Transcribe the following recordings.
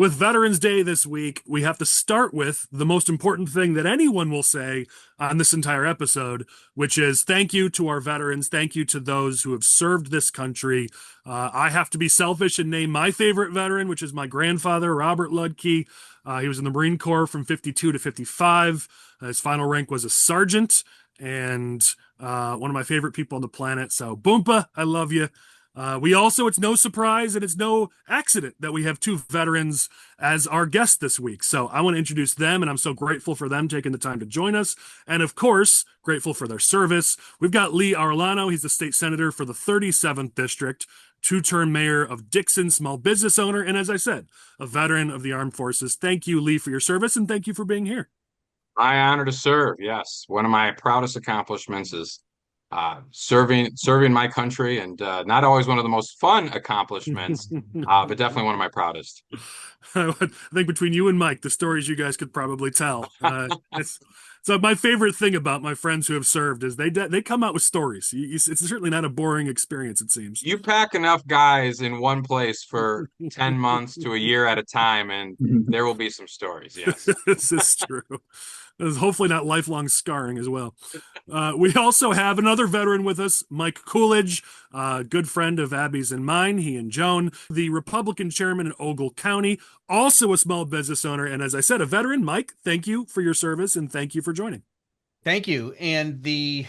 with Veterans Day this week, we have to start with the most important thing that anyone will say on this entire episode, which is thank you to our veterans. Thank you to those who have served this country. I have to be selfish and name my favorite veteran, which is my grandfather, Robert Luedtke. He was in the Marine Corps from 52 to 55. His final rank was a sergeant, and one of my favorite people on the planet. So, Boompa, I love you. We also, it's no surprise and it's no accident that we have two veterans as our guests this week. So I want to introduce them, and I'm so grateful for them taking the time to join us. And of course, grateful for their service. We've got Lee Arellano. He's the state senator for the 37th district, two-term mayor of Dixon, small business owner, and as I said, a veteran of the armed forces. Thank you, Lee, for your service, and thank you for being here. My honor to serve. Yes, one of my proudest accomplishments is serving my country, and not always one of the most fun accomplishments, but definitely one of my proudest. I think between you and Mike, the stories you guys could probably tell. So my favorite thing about my friends who have served is they come out with stories. It's certainly not a boring experience, it seems. You pack enough guys in one place for 10 months to a year at a time, and there will be some stories. Yes, this is true. There's hopefully not lifelong scarring as well. We also have another veteran with us, Mike Koolidge, good friend of Abby's and mine, he and Joan, the Republican chairman in Ogle County, also a small business owner. And as I said, a veteran. Mike, thank you for your service and thank you for joining. Thank you. And the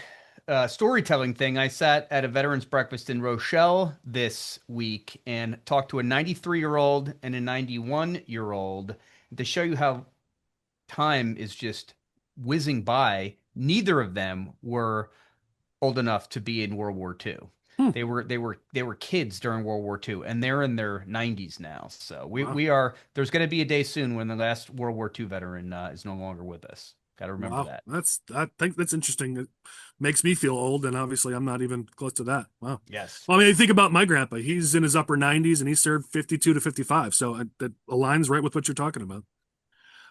storytelling thing, I sat at a veterans breakfast in Rochelle this week and talked to a 93-year-old and a 91-year-old to show you how time is just whizzing by. Neither of them were old enough to be in World War II. They were kids during World War II, and they're in their 90s now. So we are. There's going to be a day soon when the last World War II veteran is no longer with us. Got to remember that. I think that's interesting. It makes me feel old, and obviously I'm not even close to that. Wow. Yes. Well, I mean, think about my grandpa. He's in his upper 90s, and he served 52 to 55. So that aligns right with what you're talking about.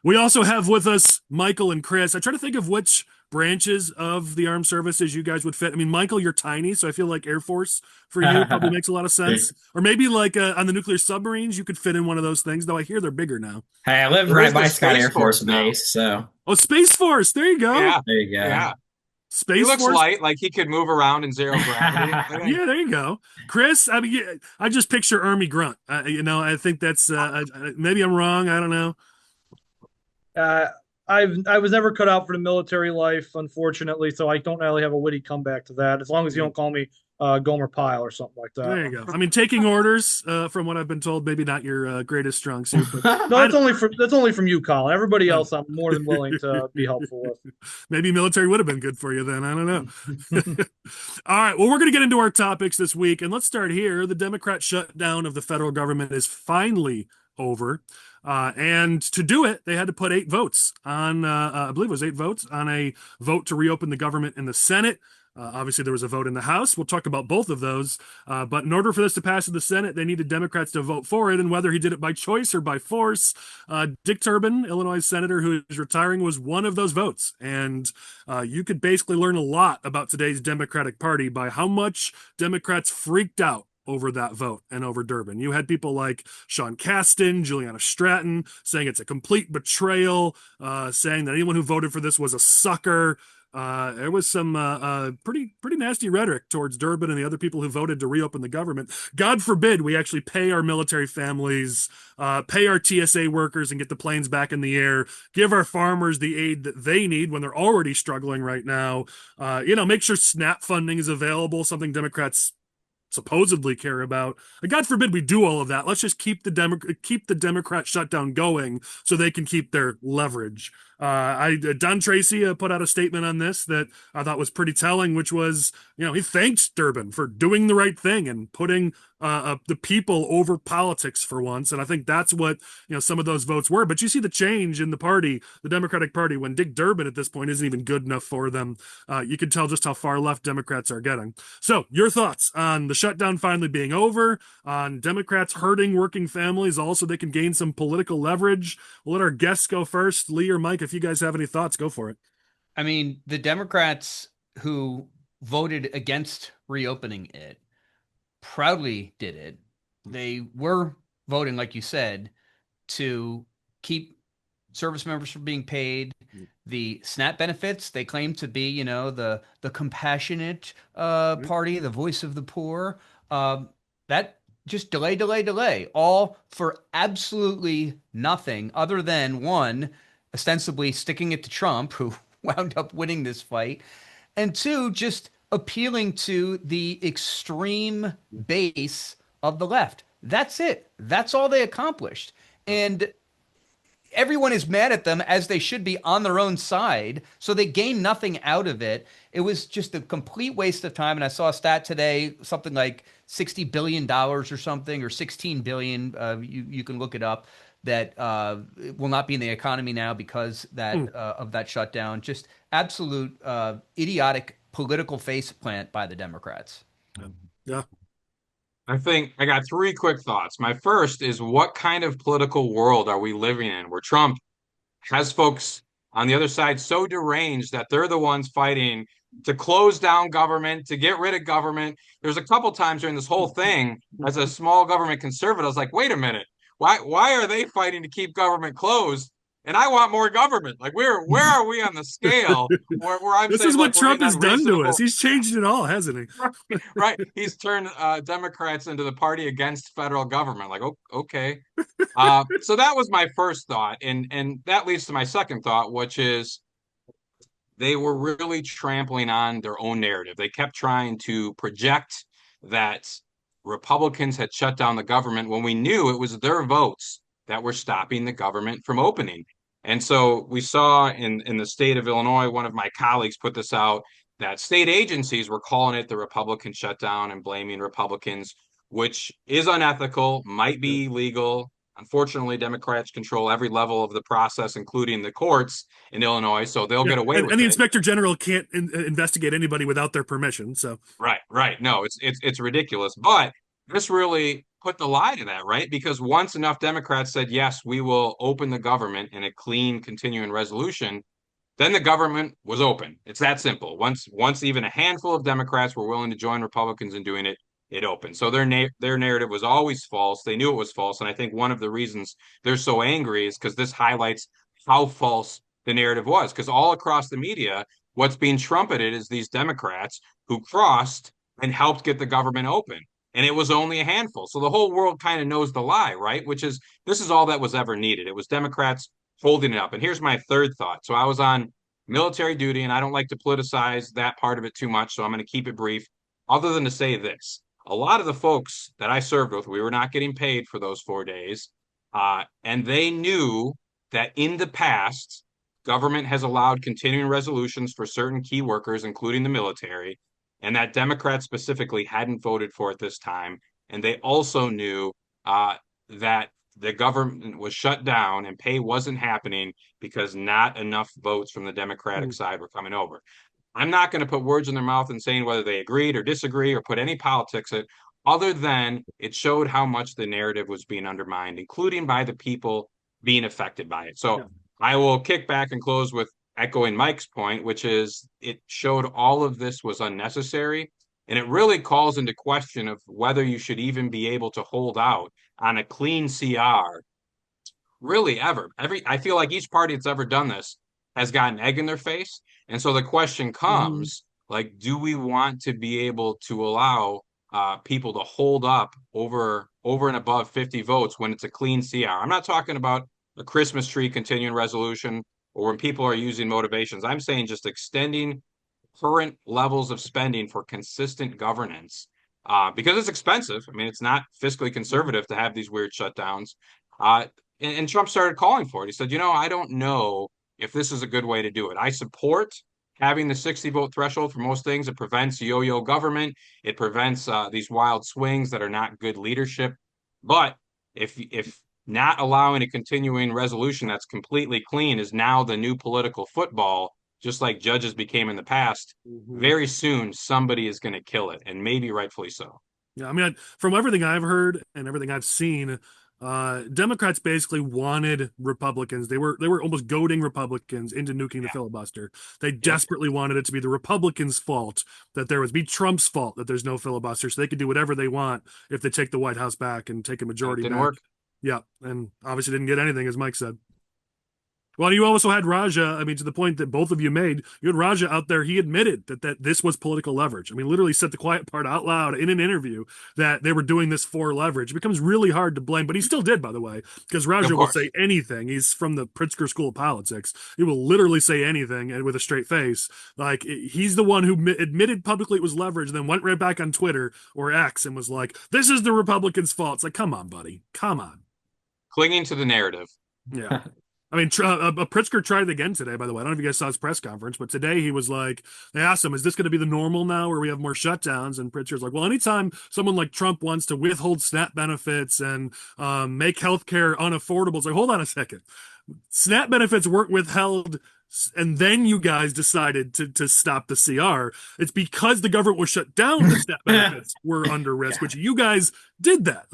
We also have with us Michael and Chris. I try to think of which branches of the armed services you guys would fit. I mean, Michael, you're tiny, so I feel like Air Force for you probably makes a lot of sense. Or maybe like on the nuclear submarines, you could fit in one of those things, though I hear they're bigger now. Hey, I live right by Scott Air Force Base, so. Oh, Space Force. There you go. Yeah, there you go. Yeah. Space he looks Force. Light, like he could move around in zero gravity. Yeah, there you go. Chris, I mean, I just picture Army Grunt. I think that's, maybe I'm wrong. I don't know. I was never cut out for the military life, unfortunately, so I don't really have a witty comeback to that. As long as you don't call me Gomer Pyle or something like that. There you go. I mean, taking orders, from what I've been told, maybe not your greatest strong suit. But no, that's only from you, Colin. Everybody else, I'm more than willing to be helpful with. Maybe military would have been good for you then. I don't know. All right. Well, we're going to get into our topics this week, and let's start here. The Democrat shutdown of the federal government is finally over. And to do it, they had to put 8 votes on, I believe it was 8 votes on a vote to reopen the government in the Senate. Obviously, there was a vote in the House. We'll talk about both of those. But in order for this to pass in the Senate, they needed Democrats to vote for it. And whether he did it by choice or by force, Dick Durbin, Illinois senator who is retiring, was one of those votes. And you could basically learn a lot about today's Democratic Party by how much Democrats freaked out over that vote and over Durbin. You had people like Sean Casten, Juliana Stratton saying it's a complete betrayal, saying that anyone who voted for this was a sucker. There was some pretty nasty rhetoric towards Durbin and the other people who voted to reopen the government. God forbid we actually pay our military families, pay our TSA workers and get the planes back in the air, give our farmers the aid that they need when they're already struggling right now. Make sure SNAP funding is available, something Democrats supposedly care about. God forbid we do all of that. Let's just keep the Democrat shutdown going so they can keep their leverage. Don Tracy put out a statement on this that I thought was pretty telling, which was, he thanked Durbin for doing the right thing and putting the people over politics for once. And I think that's what, some of those votes were. But you see the change in the party, the Democratic Party, when Dick Durbin at this point isn't even good enough for them. You can tell just how far left Democrats are getting. So your thoughts on the shutdown finally being over, on Democrats hurting working families, also they can gain some political leverage. We'll let our guests go first. Lee or Mike, if you guys have any thoughts, go for it. I mean, the Democrats who voted against reopening it proudly did it. They were voting, like you said, to keep service members from being paid. The SNAP benefits, they claim to be, you know, the compassionate party, the voice of the poor. That just delay, all for absolutely nothing other than one, ostensibly sticking it to Trump, who wound up winning this fight, and two, just appealing to the extreme base of the left. That's it. That's all they accomplished. And everyone is mad at them, as they should be, on their own side. So they gain nothing out of it. It was just a complete waste of time. And I saw a stat today, something like $60 billion or something, or 16 billion. You can look it up. That will not be in the economy now because of that shutdown. Just absolute idiotic political faceplant by the Democrats. Yeah. I think I got three quick thoughts. My first is, what kind of political world are we living in where Trump has folks on the other side so deranged that they're the ones fighting to close down government, to get rid of government? There's a couple times during this whole thing, as a small government conservative, I was like, wait a minute, why are they fighting to keep government closed? And I want more government. Like, where are we on the scale where I'm this saying, is what Trump has done to unreasonable- us. He's changed it all, hasn't he? Right. He's turned Democrats into the party against federal government. Like, okay. So that was my first thought. And that leads to my second thought, which is they were really trampling on their own narrative. They kept trying to project that Republicans had shut down the government when we knew it was their votes that were stopping the government from opening. And so we saw in the state of Illinois, one of my colleagues put this out, that state agencies were calling it the Republican shutdown and blaming Republicans, which is unethical, might be illegal. Unfortunately, Democrats control every level of the process, including the courts in Illinois, so they'll get away with it. And the inspector general can't investigate anybody without their permission. So right. No, it's ridiculous. But this really put the lie to that, right? Because once enough Democrats said, yes, we will open the government in a clean, continuing resolution, then the government was open. It's that simple. Once even a handful of Democrats were willing to join Republicans in doing it, it opened. So their narrative was always false. They knew it was false. And I think one of the reasons they're so angry is because this highlights how false the narrative was. Because all across the media, what's being trumpeted is these Democrats who crossed and helped get the government open. And it was only a handful. So the whole world kind of knows the lie, right? This is all that was ever needed. It was Democrats holding it up. And here's my third thought. So I was on military duty, and I don't like to politicize that part of it too much, so I'm going to keep it brief, other than to say this. A lot of the folks that I served with, we were not getting paid for those 4 days, and they knew that in the past, government has allowed continuing resolutions for certain key workers, including the military, and that Democrats specifically hadn't voted for it this time. And they also knew that the government was shut down and pay wasn't happening because not enough votes from the Democratic side were coming over. I'm not going to put words in their mouth and saying whether they agreed or disagree or put any politics in it, other than it showed how much the narrative was being undermined, including by the people being affected by it. So I will kick back and close with echoing Mike's point, which is it showed all of this was unnecessary. And it really calls into question of whether you should even be able to hold out on a clean CR, really ever. I feel like each party that's ever done this has gotten egg in their face. And so the question comes, like, do we want to be able to allow people to hold up over and above 50 votes when it's a clean CR? I'm not talking about a Christmas tree continuing resolution or when people are using motivations. I'm saying just extending current levels of spending for consistent governance, because it's expensive. I mean, it's not fiscally conservative to have these weird shutdowns. And Trump started calling for it. He said, I don't know if this is a good way to do it. I support having the 60 vote threshold for most things. It prevents yo-yo government. It prevents these wild swings that are not good leadership. But if not allowing a continuing resolution that's completely clean is now the new political football, just like judges became in the past, very soon somebody is going to kill it, and maybe rightfully so. Yeah, I mean, from everything I've heard and everything I've seen, Democrats basically wanted Republicans. They were almost goading Republicans into nuking the filibuster. They desperately wanted it to be the Republicans' fault, that there was be Trump's fault that there's no filibuster, so they could do whatever they want if they take the White House back and take a majority back. Work. Yeah, and obviously didn't get anything, as Mike said. Well, you also had Raja. I mean, to the point that both of you made, you had Raja out there. He admitted that this was political leverage. I mean, literally said the quiet part out loud in an interview that they were doing this for leverage. It becomes really hard to blame, but he still did, by the way, because Raja will say anything. He's from the Pritzker School of Politics. He will literally say anything and with a straight face. Like, he's the one who admitted publicly it was leverage, then went right back on Twitter or X and was like, "This is the Republicans' fault." It's like, come on, buddy, come on. Clinging to the narrative. Yeah. I mean, Pritzker tried it again today, by the way. I don't know if you guys saw his press conference, but today he was like, they asked him, is this going to be the normal now where we have more shutdowns? And Pritzker's like, well, anytime someone like Trump wants to withhold SNAP benefits and make healthcare unaffordable, it's like, hold on a second. SNAP benefits weren't withheld and then you guys decided to stop the CR. It's because the government was shut down that SNAP benefits were under risk, which you guys did that.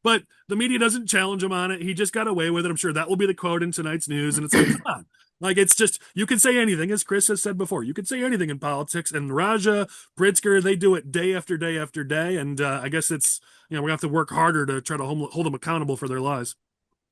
But the media doesn't challenge him on it. He just got away with it. I'm sure that will be the quote in tonight's news. And it's like, come on. Like, it's just, you can say anything, as Chris has said before. You can say anything in politics. And Raja, Pritzker, they do it day after day after day. And I guess it's, we're going to have to work harder to try to hold them accountable for their lies.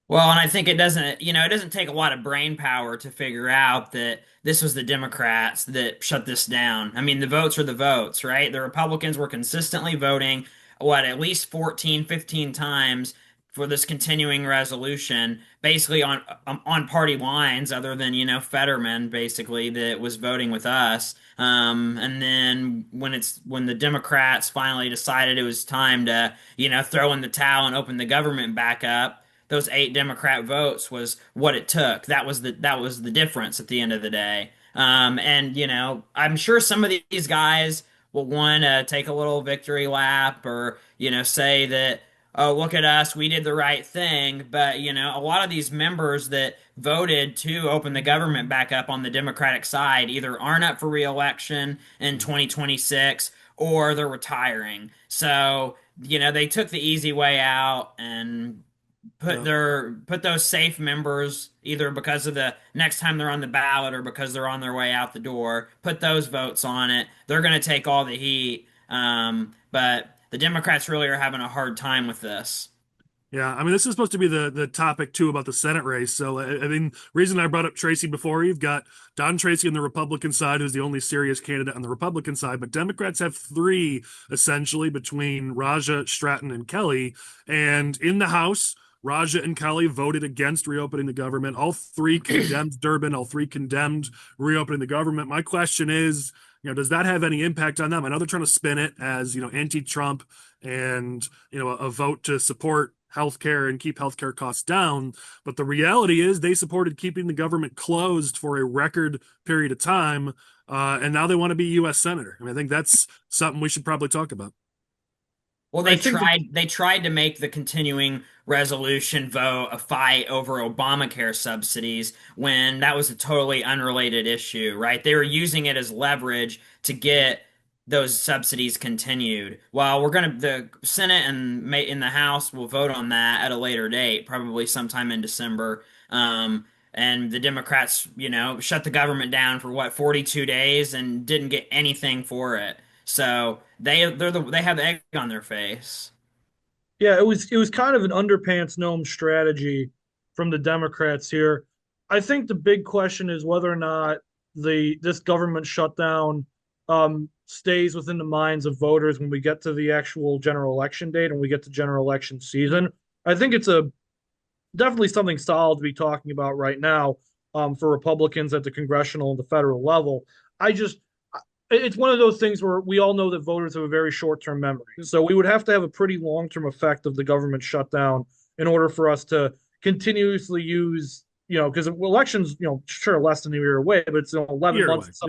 Well, and I think it doesn't take a lot of brain power to figure out that this was the Democrats that shut this down. I mean, the votes are the votes, right? The Republicans were consistently voting, at least 14, 15 times for this continuing resolution, basically on party lines, other than, Fetterman, basically, that was voting with us. And then when the Democrats finally decided it was time to, throw in the towel and open the government back up, those 8 Democrat votes was what it took. That was the difference at the end of the day. And I'm sure some of these guys will want to take a little victory lap or say that, oh, look at us, we did the right thing. But a lot of these members that voted to open the government back up on the Democratic side either aren't up for re-election in 2026 or they're retiring. So they took the easy way out and put those safe members, either because of the next time they're on the ballot or because they're on their way out the door, put those votes on it. They're going to take all the heat. But the Democrats really are having a hard time with this. Yeah, I mean, this is supposed to be the topic too about the Senate race. So, I mean, reason I brought up Tracy before, you've got Don Tracy on the Republican side, who's the only serious candidate on the Republican side, but Democrats have 3 essentially between Raja, Stratton, and Kelly. And in the House, Raja and Kelly voted against reopening the government. All 3 condemned Durbin. All 3 condemned reopening the government. My question is, does that have any impact on them? I know they're trying to spin it as, anti-Trump and, a vote to support healthcare and keep healthcare costs down. But the reality is they supported keeping the government closed for a record period of time. And now they want to be U.S. Senator. I mean, I think that's something we should probably talk about. Well, they tried to make the continuing resolution vote a fight over Obamacare subsidies when that was a totally unrelated issue, right? They were using it as leverage to get those subsidies continued. Well, the Senate and in the House will vote on that at a later date, probably sometime in December. And the Democrats, shut the government down for 42 days and didn't get anything for it. So they have the egg on their face. Yeah, it was kind of an underpants gnome strategy from the Democrats here. I think the big question is whether or not this government shutdown stays within the minds of voters when we get to the actual general election date and we get to general election season. I think it's definitely something solid to be talking about right now for Republicans at the congressional and the federal level. It's one of those things where we all know that voters have a very short-term memory. So we would have to have a pretty long-term effect of the government shutdown in order for us to continuously use, because elections, sure, less than a year away, but it's 11 months.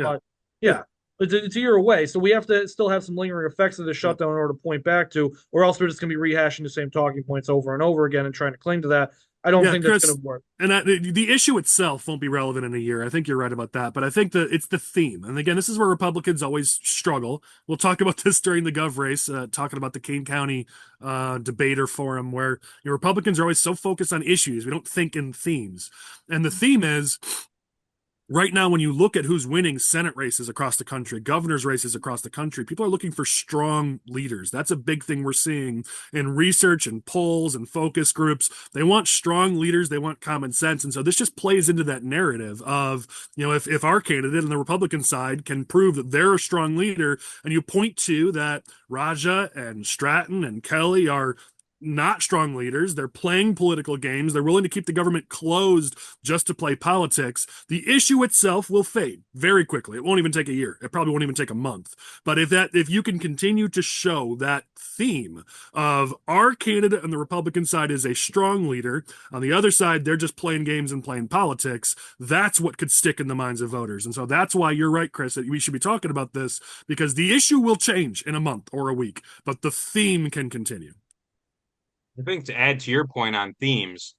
Yeah. It's a year away. So we have to still have some lingering effects of the shutdown in order to point back to, or else we're just going to be rehashing the same talking points over and over again and trying to cling to that. I don't think that's going to work. And the issue itself won't be relevant in a year. I think you're right about that. But I think that it's the theme. And again, this is where Republicans always struggle. We'll talk about this during the Gov race, talking about the Kane County debater forum, where Republicans are always so focused on issues. We don't think in themes. And the theme is right now, when you look at who's winning Senate races across the country, governor's races across the country, people are looking for strong leaders. That's a big thing we're seeing in research and polls and focus groups. They want strong leaders. They want common sense. And so this just plays into that narrative of, if our candidate on the Republican side can prove that they're a strong leader, and you point to that Raja and Stratton and Kelly are not strong leaders. They're playing political games. They're willing to keep the government closed just to play politics. The issue itself will fade very quickly. It won't even take a year. It probably won't even take a month. But if you can continue to show that theme of our candidate on the Republican side is a strong leader, on the other side, they're just playing games and playing politics, that's what could stick in the minds of voters. And so that's why you're right, Chris, that we should be talking about this, because the issue will change in a month or a week, but the theme can continue. I think to add to your point on themes,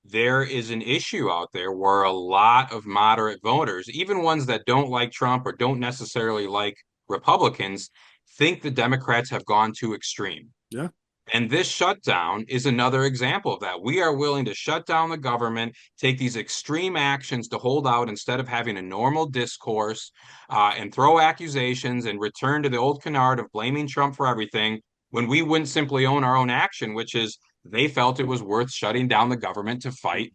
there is an issue out there where a lot of moderate voters, even ones that don't like Trump or don't necessarily like Republicans, think the Democrats have gone too extreme. Yeah. And this shutdown is another example of that. We are willing to shut down the government, take these extreme actions to hold out instead of having a normal discourse, and throw accusations and return to the old canard of blaming Trump for everything, when we wouldn't simply own our own action, which is they felt it was worth shutting down the government to fight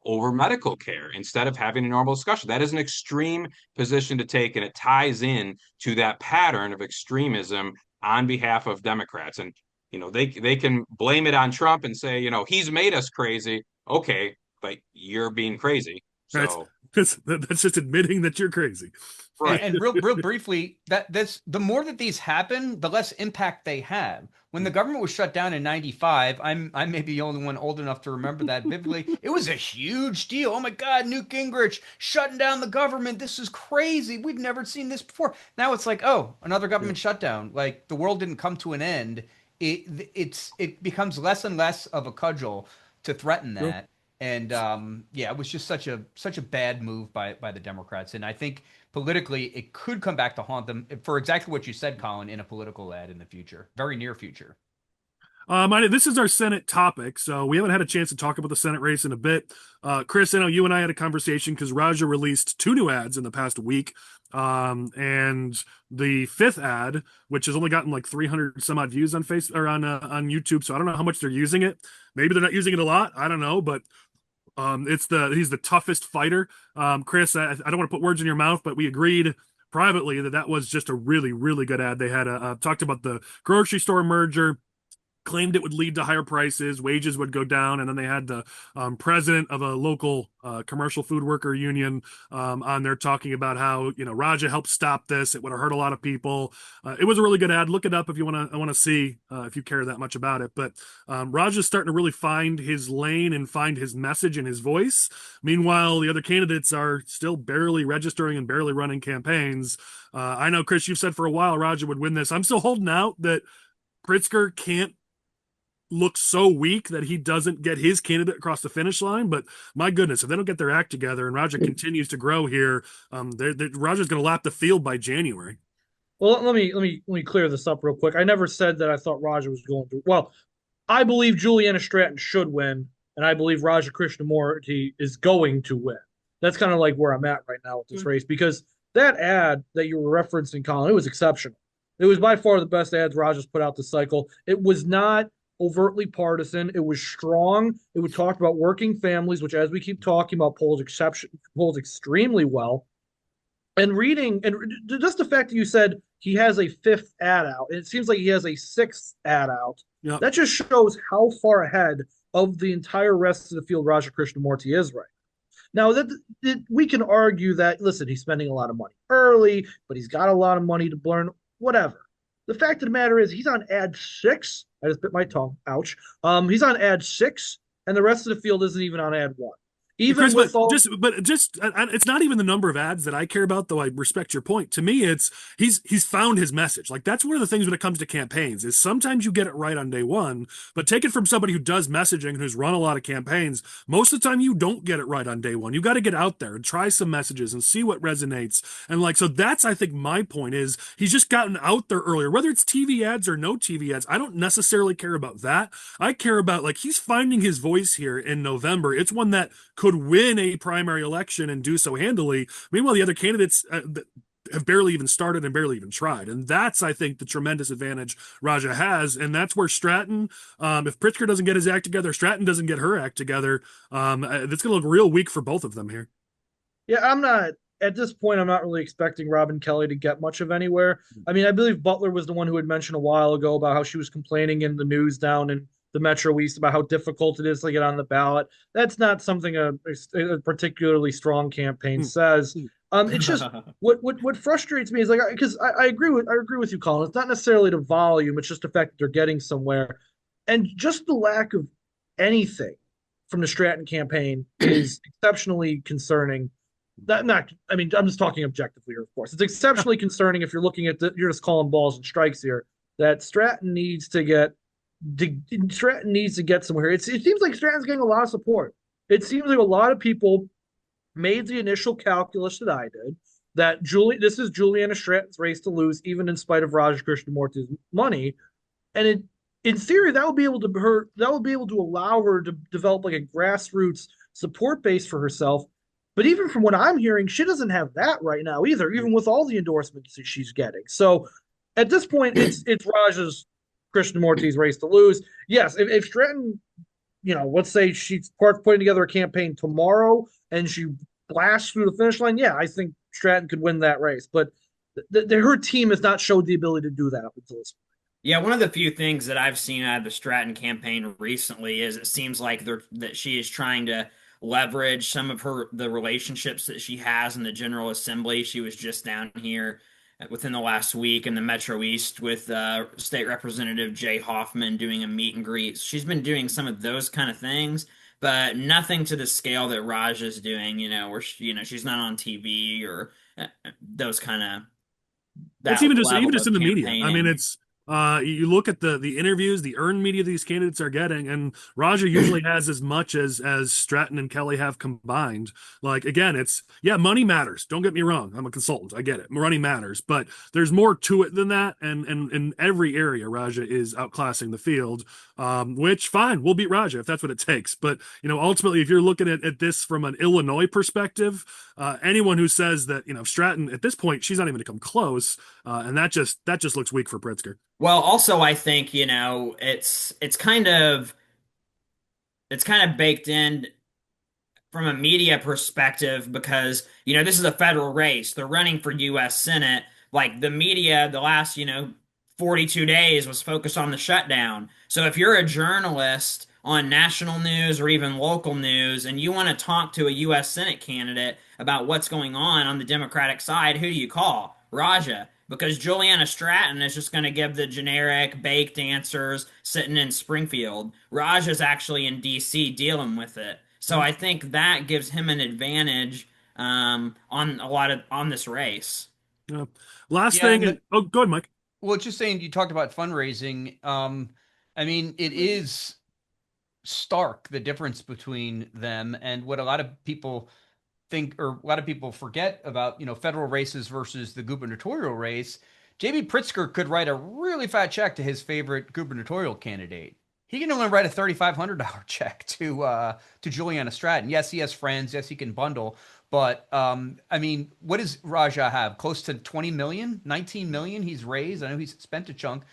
over medical care instead of having a normal discussion. That is an extreme position to take, and it ties in to that pattern of extremism on behalf of Democrats. And they can blame it on Trump and say, he's made us crazy. Okay, but you're being crazy. So that's just admitting that you're crazy. Right. And real briefly, the more that these happen, the less impact they have. When the government was shut down in 95, I may be the only one old enough to remember that vividly. It was a huge deal. Oh my God, Newt Gingrich shutting down the government. This is crazy. We've never seen this before. Now it's like, oh, another government shutdown. Like the world didn't come to an end. It becomes less and less of a cudgel to threaten that. Yep. And it was just such a bad move by the Democrats. And I think politically, it could come back to haunt them for exactly what you said, Collin, in a political ad in the future, very near future. This is our Senate topic, so we haven't had a chance to talk about the Senate race in a bit. Chris, I know you and I had a conversation because Raja released 2 new ads in the past week. And the 5th ad, which has only gotten like 300 some odd views on Facebook or on YouTube, so I don't know how much they're using it. Maybe they're not using it a lot. I don't know, but he's the toughest fighter. Chris, I don't want to put words in your mouth, but we agreed privately that was just a really, really good ad. They had talked about the grocery store merger, claimed it would lead to higher prices, wages would go down, and then they had the president of a local commercial food worker union on there talking about how Raja helped stop this. It would have hurt a lot of people. It was a really good ad. Look it up if you want to see if you care that much about it. But Raja's starting to really find his lane and find his message and his voice. Meanwhile, the other candidates are still barely registering and barely running campaigns. I know, Chris, you've said for a while Raja would win this. I'm still holding out that Pritzker can't look so weak that he doesn't get his candidate across the finish line. But my goodness, if they don't get their act together and Raja continues to grow here, Raja's going to lap the field by January. Well, let me clear this up real quick. I never said that I thought Raja was going to. Well, I believe Juliana Stratton should win, and I believe Raja Krishnamurti is going to win. That's kind of like where I'm at right now with this race, because that ad that you were referencing, Collin, it was exceptional. It was by far the best ads Raja's put out this cycle. It was not overtly partisan. It was strong. It would talk about working families, which, as we keep talking about, polls extremely well. And reading, and just the fact that you said he has a 5th ad out, and it seems like he has a 6th ad out. Yep. That just shows how far ahead of the entire rest of the field Raja Krishnamurti is right now. We can argue that, listen, he's spending a lot of money early, but he's got a lot of money to burn, whatever. The fact of the matter is he's on ad 6. I just bit my tongue. Ouch. He's on ad 6, and the rest of the field isn't even on ad 1. Even Chris, with it's not even the number of ads that I care about, though I respect your point. To me, it's he's found his message. Like, that's one of the things when it comes to campaigns is sometimes you get it right on day one, but take it from somebody who does messaging and who's run a lot of campaigns. Most of the time you don't get it right on day one. You got to get out there and try some messages and see what resonates. And so that's, I think, my point is he's just gotten out there earlier, whether it's TV ads or no TV ads. I don't necessarily care about that. I care about, like, he's finding his voice here in November. It's one that could would win a primary election and do so handily. Meanwhile, the other candidates have barely even started and barely even tried. And that's, I think, the tremendous advantage Raja has. And that's where Stratton, if Pritzker doesn't get his act together, Stratton doesn't get her act together, it's going to look real weak for both of them here. Yeah, at this point, I'm not really expecting Robin Kelly to get much of anywhere. I mean, I believe Butler was the one who had mentioned a while ago about how she was complaining in the news down in the Metro East about how difficult it is to get on the ballot. That's not something a particularly strong campaign says. It's just what frustrates me is like, because I agree with you, Collin. It's not necessarily the volume; it's just the fact that they're getting somewhere, and just the lack of anything from the Stratton campaign is exceptionally concerning. I mean, I'm just talking objectively here, of course. It's exceptionally concerning if you're looking at you're just calling balls and strikes here. That Stratton needs to get somewhere. It seems like Stratton's getting a lot of support. It seems like a lot of people made the initial calculus that I did that this is Juliana Stratton's race to lose, even in spite of Raj Krishnamurti's money, and in theory that would be able to allow her to develop like a grassroots support base for herself. But even from what I'm hearing, she doesn't have that right now either, even with all the endorsements that she's getting. So at this point, it's Raj's Krishnamurti's race to lose. Yes, if Stratton, let's say she's putting together a campaign tomorrow and she blasts through the finish line, yeah, I think Stratton could win that race. But her team has not showed the ability to do that up until this point. Yeah, one of the few things that I've seen out of the Stratton campaign recently is it seems like that she is trying to leverage some of the relationships that she has in the General Assembly. She was just down here within the last week in the Metro East with State Representative Jay Hoffman doing a meet and greet. She's been doing some of those kind of things, but nothing to the scale that Raj is doing, where she's not on TV or those kind of It's even just in the media. I mean, it's you look at the interviews, the earned media these candidates are getting, and Raja usually has as much as Stratton and Kelly have combined. Like, again, it's, yeah, money matters. Don't get me wrong. I'm a consultant. I get it. Money matters, but there's more to it than that. And in every area, Raja is outclassing the field, which fine, we'll beat Raja if that's what it takes. But, ultimately, if you're looking at this from an Illinois perspective, anyone who says that, Stratton at this point, she's not even going to come close. And that just looks weak for Pritzker. Well, also I think, it's kind of baked in from a media perspective because, this is a federal race. They're running for US Senate. Like the media, the last, 42 days was focused on the shutdown. So if you're a journalist on national news or even local news and you want to talk to a US Senate candidate about what's going on the Democratic side, who do you call? Raja. Because Juliana Stratton is just going to give the generic baked answers sitting in Springfield. Raj is actually in D.C. dealing with it. So I think that gives him an advantage on this race. Yeah. Last thing. Go ahead, Mike. Well, just saying, you talked about fundraising. I mean, it is stark, the difference between them and what a lot of people think, or a lot of people forget about, federal races versus the gubernatorial race. J.B. Pritzker could write a really fat check to his favorite gubernatorial candidate. He can only write a $3,500 check to Juliana Stratton. Yes, he has friends. Yes, he can bundle. But, I mean, what does Raja have? Close to 20 million, 19 million he's raised. I know he's spent a chunk.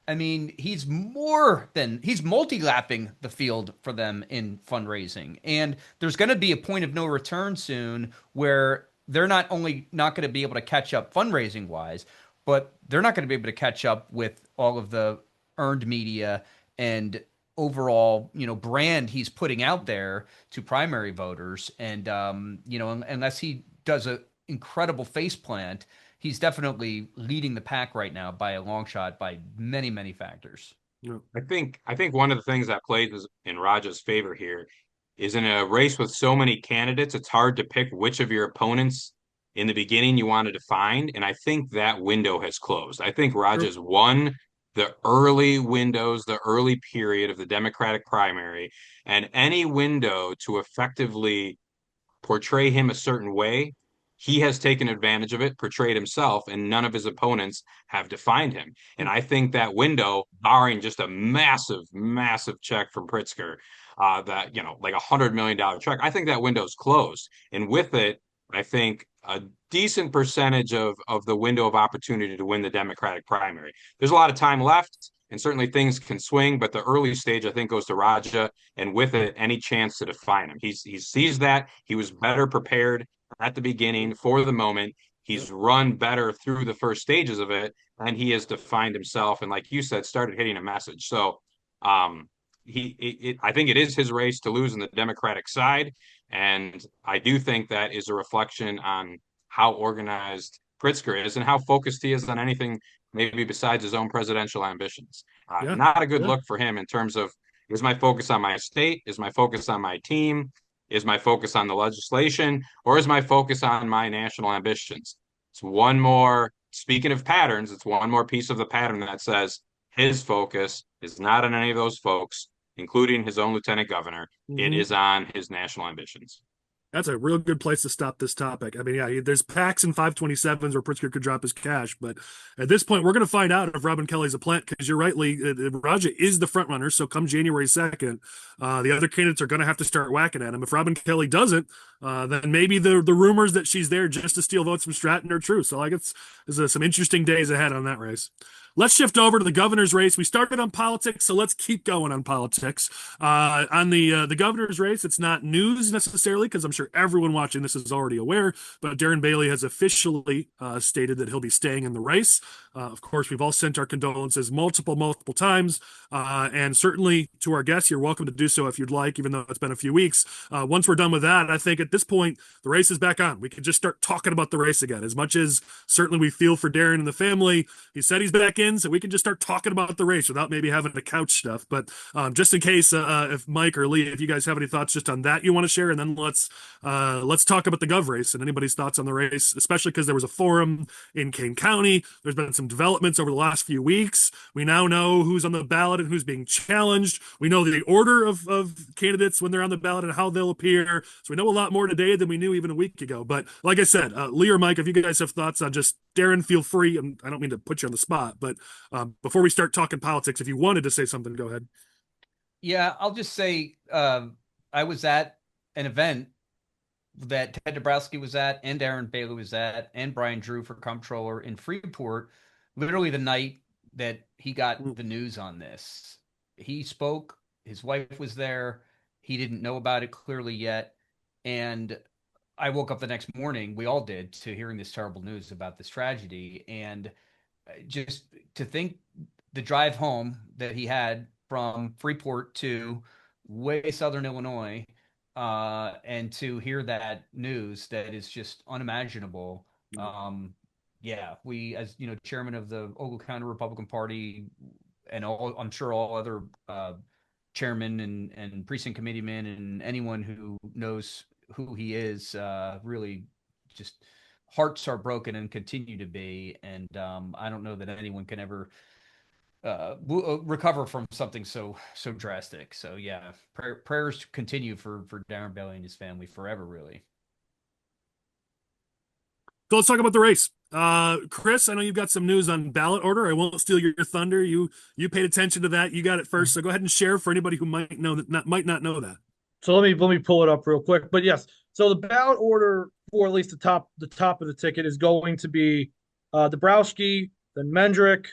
I mean, he's multi-lapping the field for them in fundraising. And there's going to be a point of no return soon where they're not only not going to be able to catch up fundraising wise, but they're not going to be able to catch up with all of the earned media and overall, brand he's putting out there to primary voters. And, unless he does an incredible faceplant, he's definitely leading the pack right now by a long shot by many, many factors. I think one of the things that plays in Raja's favor here is in a race with so many candidates, it's hard to pick which of your opponents in the beginning you wanted to find. And I think that window has closed. I think Raja's won the early windows, the early period of the Democratic primary, and any window to effectively portray him a certain way, he has taken advantage of it, portrayed himself, and none of his opponents have defined him. And I think that window, barring just a massive, massive check from Pritzker, that, like $100 million check. I think that window's closed. And with it, I think a decent percentage of the window of opportunity to win the Democratic primary. There's a lot of time left, and certainly things can swing, but the early stage, I think, goes to Raja, and with it, any chance to define him. He sees that. He was better prepared at the beginning for the moment. He's run better through the first stages of it, and he has defined himself, and like you said, started hitting a message. So I think it is his race to lose on the Democratic side. And I do think that is a reflection on how organized Pritzker is and how focused he is on anything maybe besides his own presidential ambitions. Not a good look for him in terms of, is my focus on my state? Is my focus on my team? Is my focus on the legislation? Or is my focus on my national ambitions? It's one more, speaking of patterns, it's one more piece of the pattern that says his focus is not on any of those folks, including his own lieutenant governor. It is on his national ambitions. That's a real good place to stop this topic. I mean, yeah, there's PACs and 527s where Pritzker could drop his cash, but at this point, we're going to find out if Robin Kelly's a plant, because you're right, Lee, Raja is the front runner. So come January 2nd, the other candidates are going to have to start whacking at him. If Robin Kelly doesn't, then maybe the rumors that she's there just to steal votes from Stratton are true. So there's some interesting days ahead on that race. Let's shift over to the governor's race. We started on politics, so let's keep going on politics. On the governor's race, it's not news necessarily, because I'm sure everyone watching this is already aware, but Darren Bailey has officially stated that he'll be staying in the race. Of course, we've all sent our condolences multiple times, and certainly to our guests, you're welcome to do so if you'd like, even though it's been a few weeks. Once we're done with that, I think at this point, the race is back on. We can just start talking about the race again. As much as certainly we feel for Darren and the family, he said he's back in, so we can just start talking about the race without maybe having to couch stuff. But just in case, if Mike or Lee, if you guys have any thoughts just on that you want to share, and then let's talk about the gov race and anybody's thoughts on the race, especially because there was a forum in Kane County. There's been some developments over the last few weeks. We now know who's on the ballot and who's being challenged. We know the order of candidates when they're on the ballot and how they'll appear. So we know a lot more today than we knew even a week ago. But like I said, Lee or Mike, if you guys have thoughts on just Darren, feel free. And I don't mean to put you on the spot, but before we start talking politics, if you wanted to say something, go ahead. Yeah, I'll just say I was at an event that Ted Dabrowski was at, and Darren Bailey was at, and Brian Drew for comptroller in Freeport, literally the night that he got the news on this. He spoke, his wife was there, he didn't know about it clearly yet, and I woke up the next morning, we all did, to hearing this terrible news about this tragedy, and just to think the drive home that he had from Freeport to way southern Illinois, and to hear that news that is just unimaginable. We, as you know, chairman of the Ogle County Republican Party, and I'm sure all other chairmen and precinct committeemen and anyone who knows who he is, really just hearts are broken and continue to be. And I don't know that anyone can ever recover from something so drastic. So yeah, prayers continue for Darren Bailey and his family forever, really. So let's talk about the race. Chris, I know you've got some news on ballot order. I won't steal your thunder. You paid attention to that. You got it first. So go ahead and share for anybody who might not know that. So let me pull it up real quick. But yes, so the ballot order for at least the top of the ticket is going to be Dabrowski, then Mendrick,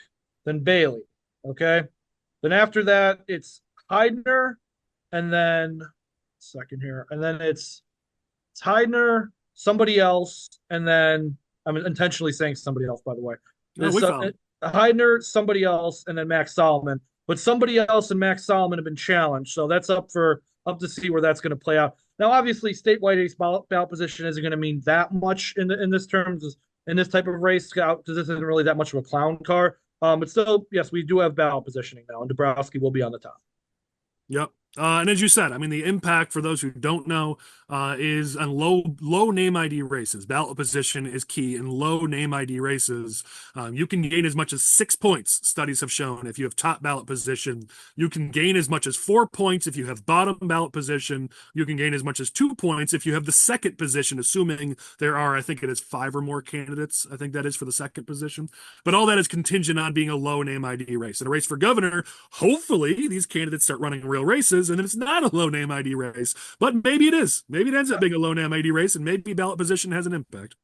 then Bailey. Okay. Then after that, it's Heidner, and then it's Heidner, somebody else, and then I'm intentionally saying somebody else, by the way. Heidner, somebody else, and then Max Solomon. But somebody else and Max Solomon have been challenged, so that's up to see where that's going to play out. Now, obviously, statewide ballot position isn't going to mean that much in this terms in this type of race, because this isn't really that much of a clown car. But still, yes, we do have ballot positioning now, and Dabrowski will be on the top. Yep. And as you said, I mean, the impact for those who don't know is on low name ID races. Ballot position is key in low name ID races. You can gain as much as 6 points, studies have shown. If you have top ballot position, you can gain as much as 4 points. If you have bottom ballot position, you can gain as much as 2 points. If you have the second position, assuming there are, I think it is 5 or more candidates. I think that is for the second position. But all that is contingent on being a low name ID race. In a race for governor, hopefully these candidates start running real races, races, and it's not a low-name ID race. But maybe it is. Maybe it ends up being a low-name ID race, and maybe ballot position has an impact.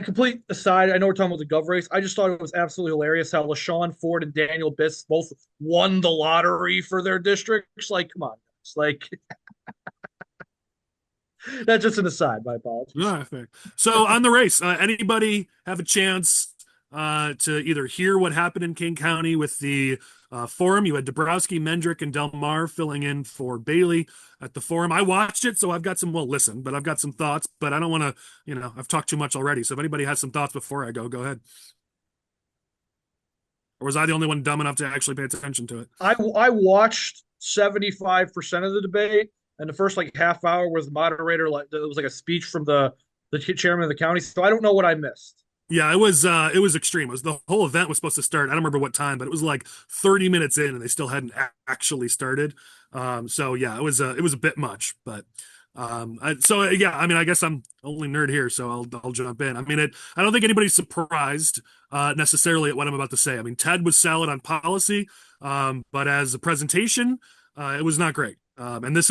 Complete aside, I know we're talking about the gov race. I just thought it was absolutely hilarious how LaShawn Ford and Daniel Biss both won the lottery for their districts. Like, come on, guys. Like, that's just an aside. My apologies. Yeah, fair. So on the race, anybody have a chance to either hear what happened in King County with the forum? You had Dabrowski, Mendrick, and Del Mar filling in for Bailey at the forum. I watched it, so I've got some, listen, but I've got some thoughts, but I don't want to, I've talked too much already. So if anybody has some thoughts before I go ahead. Or was I the only one dumb enough to actually pay attention to it? I watched 75% of the debate, and the first like half hour was the moderator, like it was like a speech from the chairman of the county. So I don't know what I missed. Yeah, it was extreme. It was the whole event was supposed to start. I don't remember what time, but it was like 30 minutes in and they still hadn't actually started. So yeah, it was a bit much, but I guess I'm only nerd here, so I'll jump in. I mean, I don't think anybody's surprised necessarily at what I'm about to say. I mean, Ted was solid on policy, but as a presentation, it was not great. And this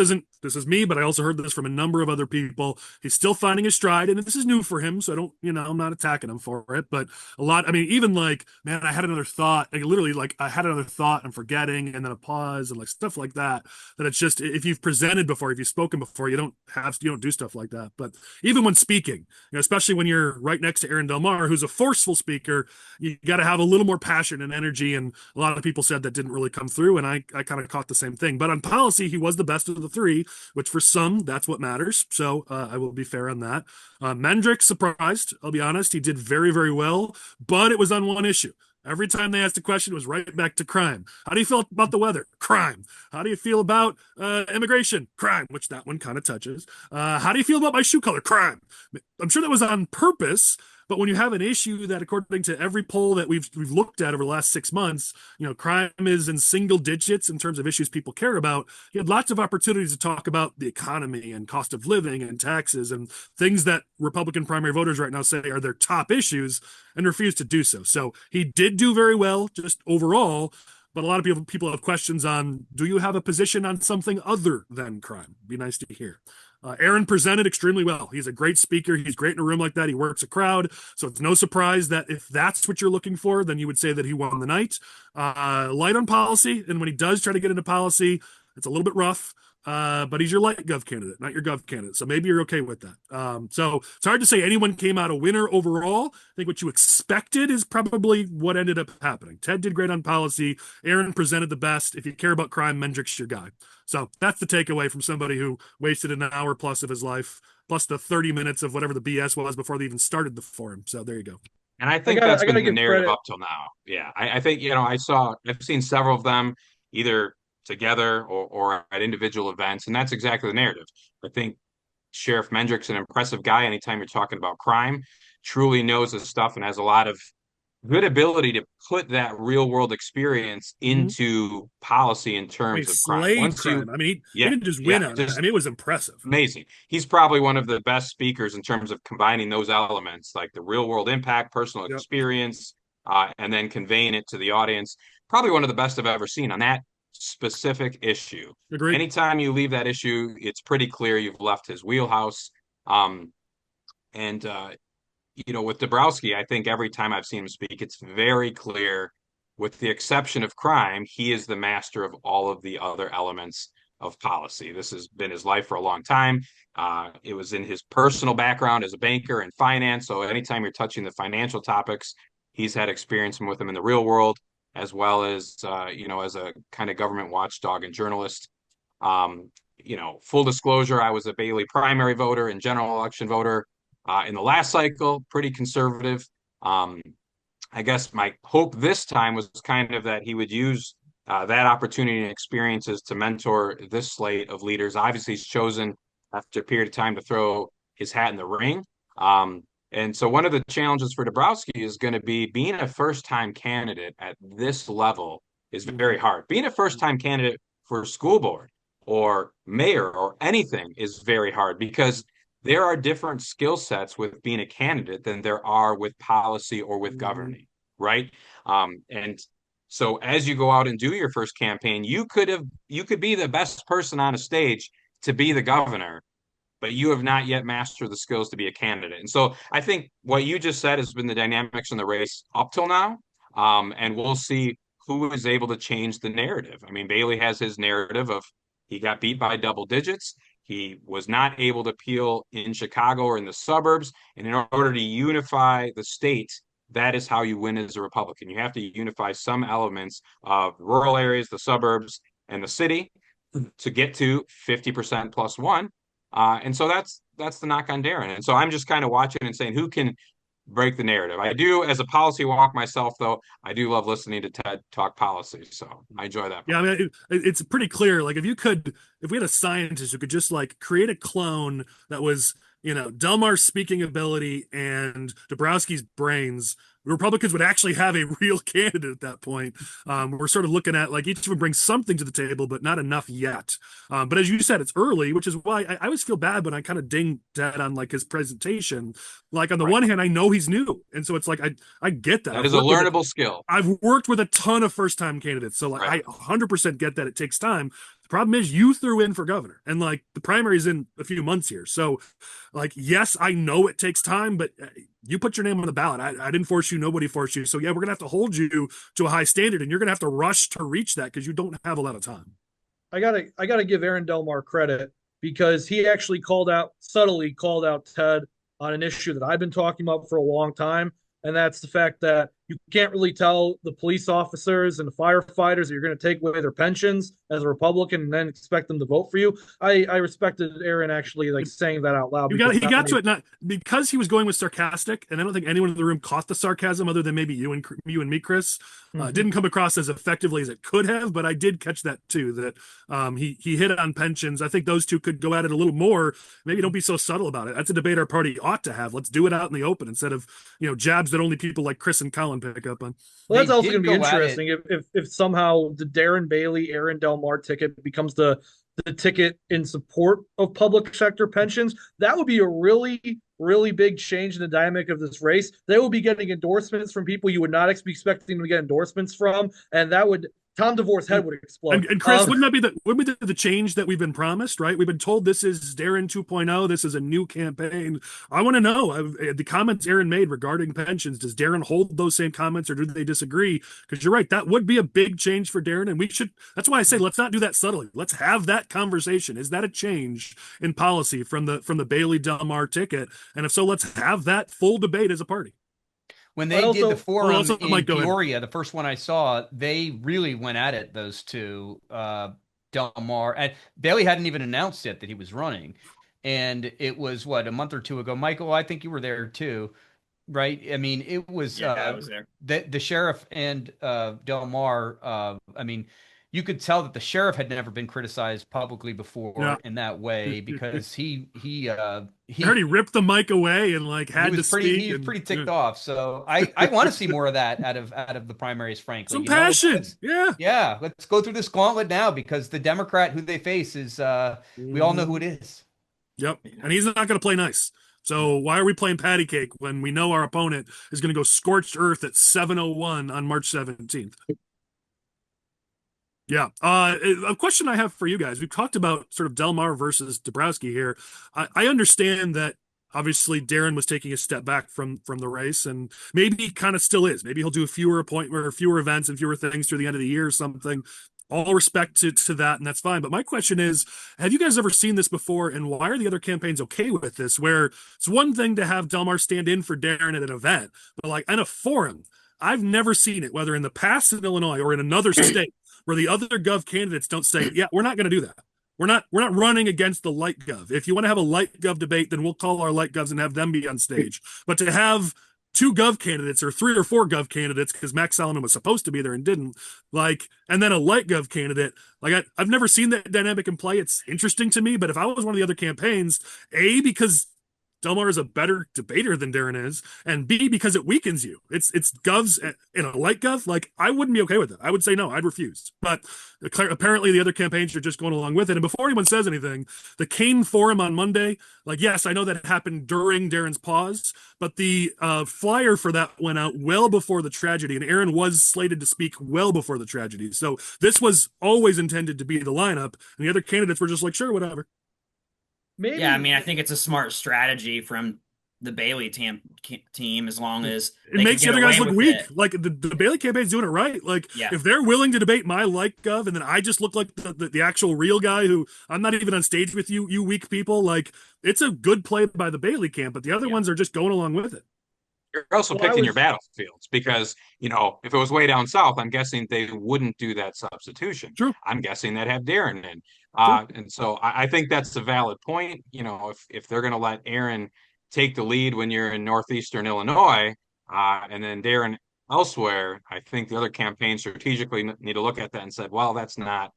is me, but I also heard this from a number of other people. He's still finding his stride, and this is new for him, so I don't, I'm not attacking him for it. But even like, man, I had another thought. Like, literally, like I had another thought, I'm forgetting, and then a pause and like stuff like that. That it's just if you've presented before, if you've spoken before, you don't do stuff like that. But even when speaking, especially when you're right next to Aaron Del Mar, who's a forceful speaker, you got to have a little more passion and energy. And a lot of people said that didn't really come through, and I kind of caught the same thing. But on policy, he was the best of the three, which for some, that's what matters. So I will be fair on that. Mendrick surprised, I'll be honest. He did very, very well, but it was on one issue. Every time they asked a question, it was right back to crime. How do you feel about the weather? Crime. How do you feel about immigration? Crime, which that one kind of touches. How do you feel about my shoe color? Crime. I'm sure that was on purpose. But when you have an issue that, according to every poll that we've looked at over the last 6 months, crime is in single digits in terms of issues people care about. You had lots of opportunities to talk about the economy and cost of living and taxes and things that Republican primary voters right now say are their top issues, and refuse to do so. So he did do very well, just overall. But a lot of people have questions on, do you have a position on something other than crime? Be nice to hear. Aaron presented extremely well. He's a great speaker. He's great in a room like that. He works a crowd. So it's no surprise that if that's what you're looking for, then you would say that he won the night. Light on policy. And when he does try to get into policy, it's a little bit rough. But he's your light gov candidate, not your gov candidate. So maybe you're okay with that. So it's hard to say anyone came out a winner overall. I think what you expected is probably what ended up happening. Ted did great on policy. Aaron presented the best. If you care about crime, Mendrick's your guy. So that's the takeaway from somebody who wasted an hour plus of his life, plus the 30 minutes of whatever the BS was before they even started the forum. So there you go. And I think that's been the narrative up till now. Yeah, I think, I've seen several of them either together or at individual events, and that's exactly the narrative. I think Sheriff Mendrick's an impressive guy anytime you're talking about crime, truly knows his stuff and has a lot of good ability to put that real world experience into policy in terms of crime. He didn't just win on it. I mean, it was impressive. Amazing. He's probably one of the best speakers in terms of combining those elements, like the real world impact, personal experience, and then conveying it to the audience. Probably one of the best I've ever seen on that specific issue. Agreed. Anytime you leave that issue, it's pretty clear you've left his wheelhouse. With Dabrowski, I think every time I've seen him speak, it's very clear, with the exception of crime, he is the master of all of the other elements of policy. This has been his life for a long time. It was in his personal background as a banker and finance. So anytime you're touching the financial topics, he's had experience with them in the real world, as well as, as a kind of government watchdog and journalist. Full disclosure, I was a Bailey primary voter and general election voter in the last cycle, pretty conservative. I guess my hope this time was kind of that he would use that opportunity and experiences to mentor this slate of leaders. Obviously, he's chosen after a period of time to throw his hat in the ring. And so one of the challenges for Dabrowski is going to be being a first-time candidate at this level is very hard. Being a first-time candidate for school board or mayor or anything is very hard, because there are different skill sets with being a candidate than there are with policy or with governing, right? And So as you go out and do your first campaign, you could be the best person on a stage to be the governor, but you have not yet mastered the skills to be a candidate. And so I think what you just said has been the dynamics in the race up till now. And we'll see who is able to change the narrative. I mean, Bailey has his narrative of he got beat by double digits. He was not able to peel in Chicago or in the suburbs. And in order to unify the state, that is how you win as a Republican. You have to unify some elements of rural areas, the suburbs, and the city to get to 50% plus one. And so that's the knock on Darren. And so I'm just kind of watching and saying who can break the narrative. I do, as a policy walk myself, though, I do love listening to Ted talk policy. So I enjoy that. Yeah, I mean, it's pretty clear. Like if we had a scientist who could just like create a clone that was, Delmar's speaking ability and Dabrowski's brains, Republicans would actually have a real candidate at that point. We're sort of looking at like each of them brings something to the table, but not enough yet. But as you said, it's early, which is why I always feel bad when I kind of ding Dad on like his presentation. Like on the one hand, I know he's new, and so it's like I get that. That is a learnable skill. I've worked with a ton of first-time candidates, so like I 100% get that it takes time. The problem is you threw in for governor, and like the primary's in a few months here. So like, yes, I know it takes time, but you put your name on the ballot. I didn't force you. Nobody forced you. So yeah, we're going to have to hold you to a high standard, and you're going to have to rush to reach that because you don't have a lot of time. I gotta give Aaron Delmar credit because he actually subtly called out Ted on an issue that I've been talking about for a long time. And that's the fact that you can't really tell the police officers and the firefighters that you're going to take away their pensions as a Republican and then expect them to vote for you. I respected Aaron actually like saying that out loud. He got to it not because he was going with sarcastic, and I don't think anyone in the room caught the sarcasm other than maybe you and me, Chris. Didn't come across as effectively as it could have, but I did catch that too. That he hit on pensions. I think those two could go at it a little more. Maybe don't be so subtle about it. That's a debate our party ought to have. Let's do it out in the open instead of jabs that only people like Chris and Collin pick up on. Well, that's also going to be interesting if somehow the Darren Bailey, Aaron Delmar ticket becomes the ticket in support of public sector pensions. That would be a really, really big change in the dynamic of this race. They will be getting endorsements from people you would not be expecting to get endorsements from, and that would Tom DeVore's head would explode. And Chris, wouldn't that be the change that we've been promised, right? We've been told this is Darren 2.0. This is a new campaign. I want to know the comments Aaron made regarding pensions. Does Darren hold those same comments or do they disagree? Because you're right. That would be a big change for Darren. And that's why I say, let's not do that subtly. Let's have that conversation. Is that a change in policy from the Bailey Delmar ticket? And if so, let's have that full debate as a party. When they did the forum in Peoria, the first one I saw, they really went at it, those two, Delmar. And Bailey hadn't even announced yet that he was running. And it was, a month or two ago. Michael, I think you were there too, right? I mean, it was, I was there. The sheriff and Delmar, you could tell that the sheriff had never been criticized publicly before in that way because he heard he ripped the mic away and had to speak. He was pretty ticked off. So I want to see more of that out of the primaries, frankly. Some passion. Yeah. Let's go through this gauntlet now because the Democrat who they face is we all know who it is. Yep. And he's not going to play nice. So why are we playing patty cake when we know our opponent is going to go scorched earth at 7:01 on March 17th? Yeah. A question I have for you guys. We've talked about sort of Delmar versus Dabrowski here. I understand that obviously Darren was taking a step back from the race and maybe kind of still is. Maybe he'll do fewer events and fewer things through the end of the year or something. All respect to that, and that's fine. But my question is, have you guys ever seen this before, and why are the other campaigns okay with this? Where it's one thing to have Delmar stand in for Darren at an event, but in a forum, I've never seen it, whether in the past in Illinois or in another state, where the other gov candidates don't say, yeah, we're not going to do that. We're not running against the light gov. If you want to have a light gov debate, then we'll call our light govs and have them be on stage. But to have two gov candidates or three or four gov candidates, because Max Solomon was supposed to be there and didn't, and then a light gov candidate, I've never seen that dynamic in play. It's interesting to me, but if I was one of the other campaigns, because Delmar is a better debater than Darren is, and B, because it weakens you. It's govs in a light gov. Like, I wouldn't be okay with it. I would say no. I'd refuse. But apparently the other campaigns are just going along with it. And before anyone says anything, the Kane Forum on Monday, like, yes, I know that happened during Darren's pause, but the flyer for that went out well before the tragedy, and Aaron was slated to speak well before the tragedy. So this was always intended to be the lineup, and the other candidates were just like, sure, whatever. Maybe. Yeah, I mean, I think it's a smart strategy from the Bailey team, as long as it makes the other guys look weak. It. Like the Bailey campaign's doing it right. Like, yeah. If they're willing to debate my like gov, and then I just look like the actual real guy who I'm not even on stage with you weak people. Like, it's a good play by the Bailey camp, but the other ones are just going along with it. You're also picking your battlefields because, if it was way down south, I'm guessing they wouldn't do that substitution. True. I'm guessing they'd have Darren in. And so I think that's a valid point. If they're going to let Aaron take the lead when you're in northeastern Illinois, and then Darren elsewhere, I think the other campaigns strategically need to look at that and said, well, that's not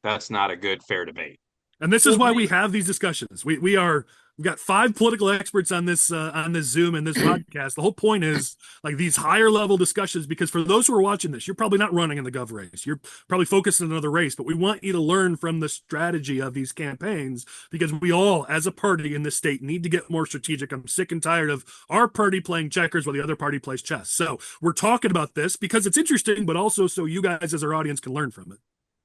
a good, fair debate. And this is why we have these discussions. We've got 5 political experts on this Zoom and this podcast. The whole point is like these higher level discussions, because for those who are watching this, you're probably not running in the gov race. You're probably focused on another race, but we want you to learn from the strategy of these campaigns, because we all, as a party in this state, need to get more strategic. I'm sick and tired of our party playing checkers while the other party plays chess. So we're talking about this because it's interesting, but also so you guys as our audience can learn from it.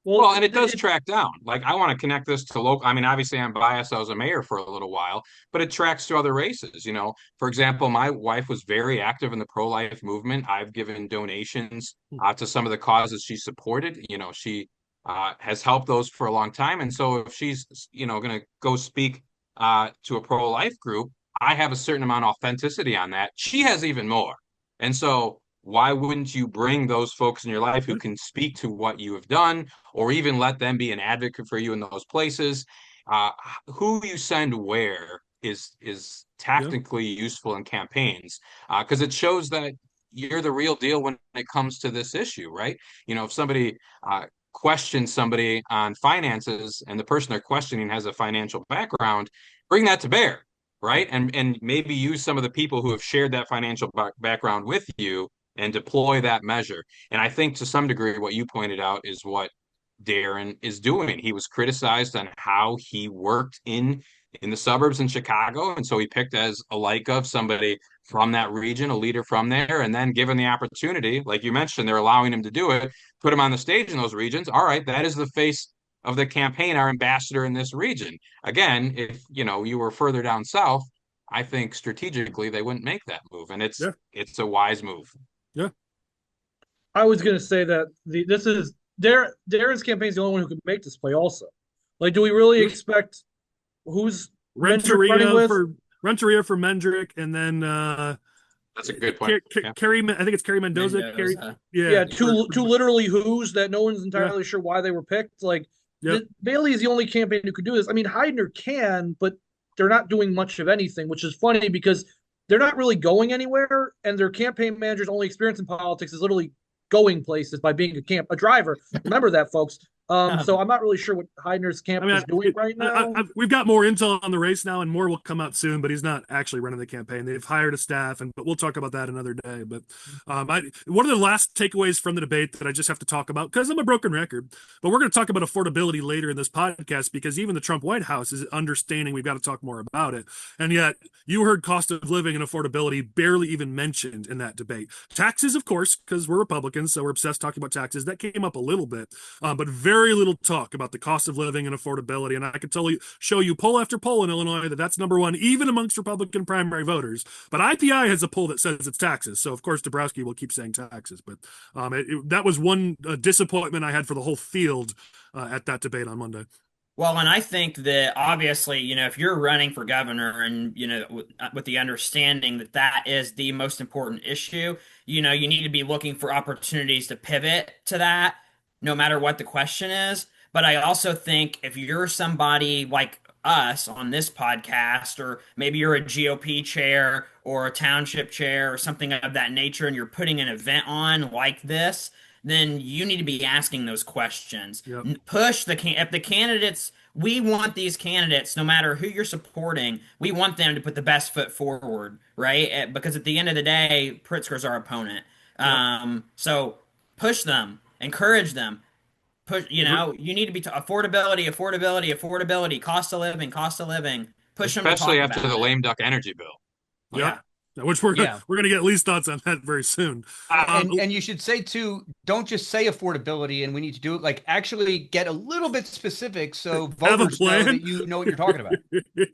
Well, and it does track down. Like, I want to connect this to local. I mean, obviously, I'm biased. I was a mayor for a little while, but it tracks to other races. For example, my wife was very active in the pro-life movement. I've given donations to some of the causes she supported. She has helped those for a long time. And so if she's, going to go speak to a pro-life group, I have a certain amount of authenticity on that. She has even more. And so why wouldn't you bring those folks in your life who can speak to what you have done, or even let them be an advocate for you in those places? Who you send where is tactically useful in campaigns, because it shows that you're the real deal when it comes to this issue, right? If somebody questions somebody on finances and the person they're questioning has a financial background, bring that to bear, right? And maybe use some of the people who have shared that financial background with you and deploy that measure. And I think to some degree, what you pointed out is what Darren is doing. He was criticized on how he worked in the suburbs in Chicago. And so he picked as a like of somebody from that region, a leader from there. And then given the opportunity, like you mentioned, they're allowing him to do it, put him on the stage in those regions. All right, that is the face of the campaign, our ambassador in this region. Again, if you were further down south, I think strategically they wouldn't make that move. And it's a wise move. Yeah. I was going to say that Darren's campaign is the only one who can make this play also. Like, do we really expect who's Renteria for Mendrick, and then that's a good point. Carrie, I think it's Carrie Mendoza. Two literally who's that no one's entirely sure why they were picked. Like, Bailey is the only campaign who could do this. I mean, Heidner can, but they're not doing much of anything, which is funny because they're not really going anywhere, and their campaign manager's only experience in politics is literally going places by being a driver. Remember that, folks. So I'm not really sure what Heidner's camp is doing right now. We've got more intel on the race now, and more will come out soon, but he's not actually running the campaign. They've hired a staff, but we'll talk about that another day. But one of the last takeaways from the debate that I just have to talk about, because I'm a broken record, but we're going to talk about affordability later in this podcast, because even the Trump White House is understanding we've got to talk more about it. And yet you heard cost of living and affordability barely even mentioned in that debate. Taxes, of course, because we're Republicans, so we're obsessed talking about taxes. That came up a little bit, but very little talk about the cost of living and affordability. And I can show you poll after poll in Illinois that's number one, even amongst Republican primary voters. But IPI has a poll that says it's taxes. So, of course, Dabrowski will keep saying taxes. But that was one disappointment I had for the whole field at that debate on Monday. Well, and I think that obviously, if you're running for governor and, with the understanding that that is the most important issue, you need to be looking for opportunities to pivot to that, no matter what the question is. But I also think if you're somebody like us on this podcast, or maybe you're a GOP chair or a township chair or something of that nature, and you're putting an event on like this, then you need to be asking those questions. Yep. Push if the candidates we want these candidates, no matter who you're supporting, we want them to put the best foot forward, right? Because at the end of the day, Pritzker's our opponent. Yep. So push them, encourage them. Push, you need to be affordability, affordability, affordability, cost of living, cost of living. Push them to Especially talk after about the it. lame duck energy bill. Yep. Which we're Yeah. gonna get Lee's thoughts on that very soon. And you should say too, don't just say affordability and we need to do it. Like actually get a little bit specific so Have a voters know plan. that you know what you're talking about.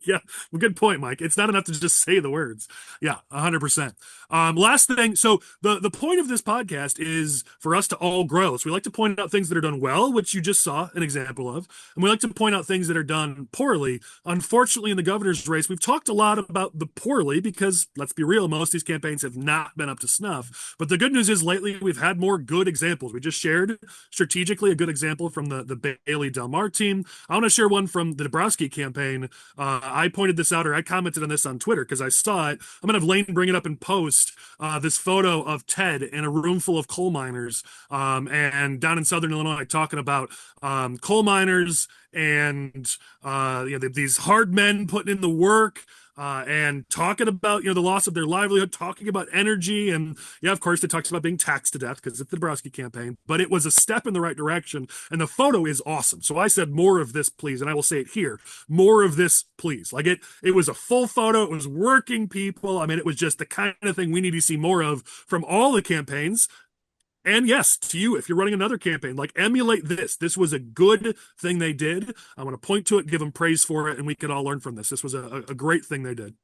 Yeah, well, good point, Mike. It's not enough to just say the words. Yeah, 100%. Last thing. So the point of this podcast is for us to all grow. So we like to point out things that are done well, which you just saw an example of, and we like to point out things that are done poorly. Unfortunately, in the governor's race, we've talked a lot about the poorly because let's be real, most of these campaigns have not been up to snuff. But the good news is lately we've had more good examples. We just shared strategically a good example from the Bailey Del Mar team. I want to share one from the Dabrowski campaign. I pointed this out, or I commented on this on Twitter because I saw it. I'm going to have Lane bring it up in post. This photo of Ted in a room full of coal miners and down in Southern Illinois talking about coal miners and these hard men putting in the work. And talking about the loss of their livelihood, talking about energy, and of course, it talks about being taxed to death because it's the Dabrowski campaign. But it was a step in the right direction, and the photo is awesome. So I said, more of this, please, and I will say it here: more of this, please. Like it was a full photo. It was working people. I mean, it was just the kind of thing we need to see more of from all the campaigns. And yes, to you, if you're running another campaign, like emulate this. This was a good thing they did. I want to point to it, give them praise for it, and we can all learn from this. This was a great thing they did.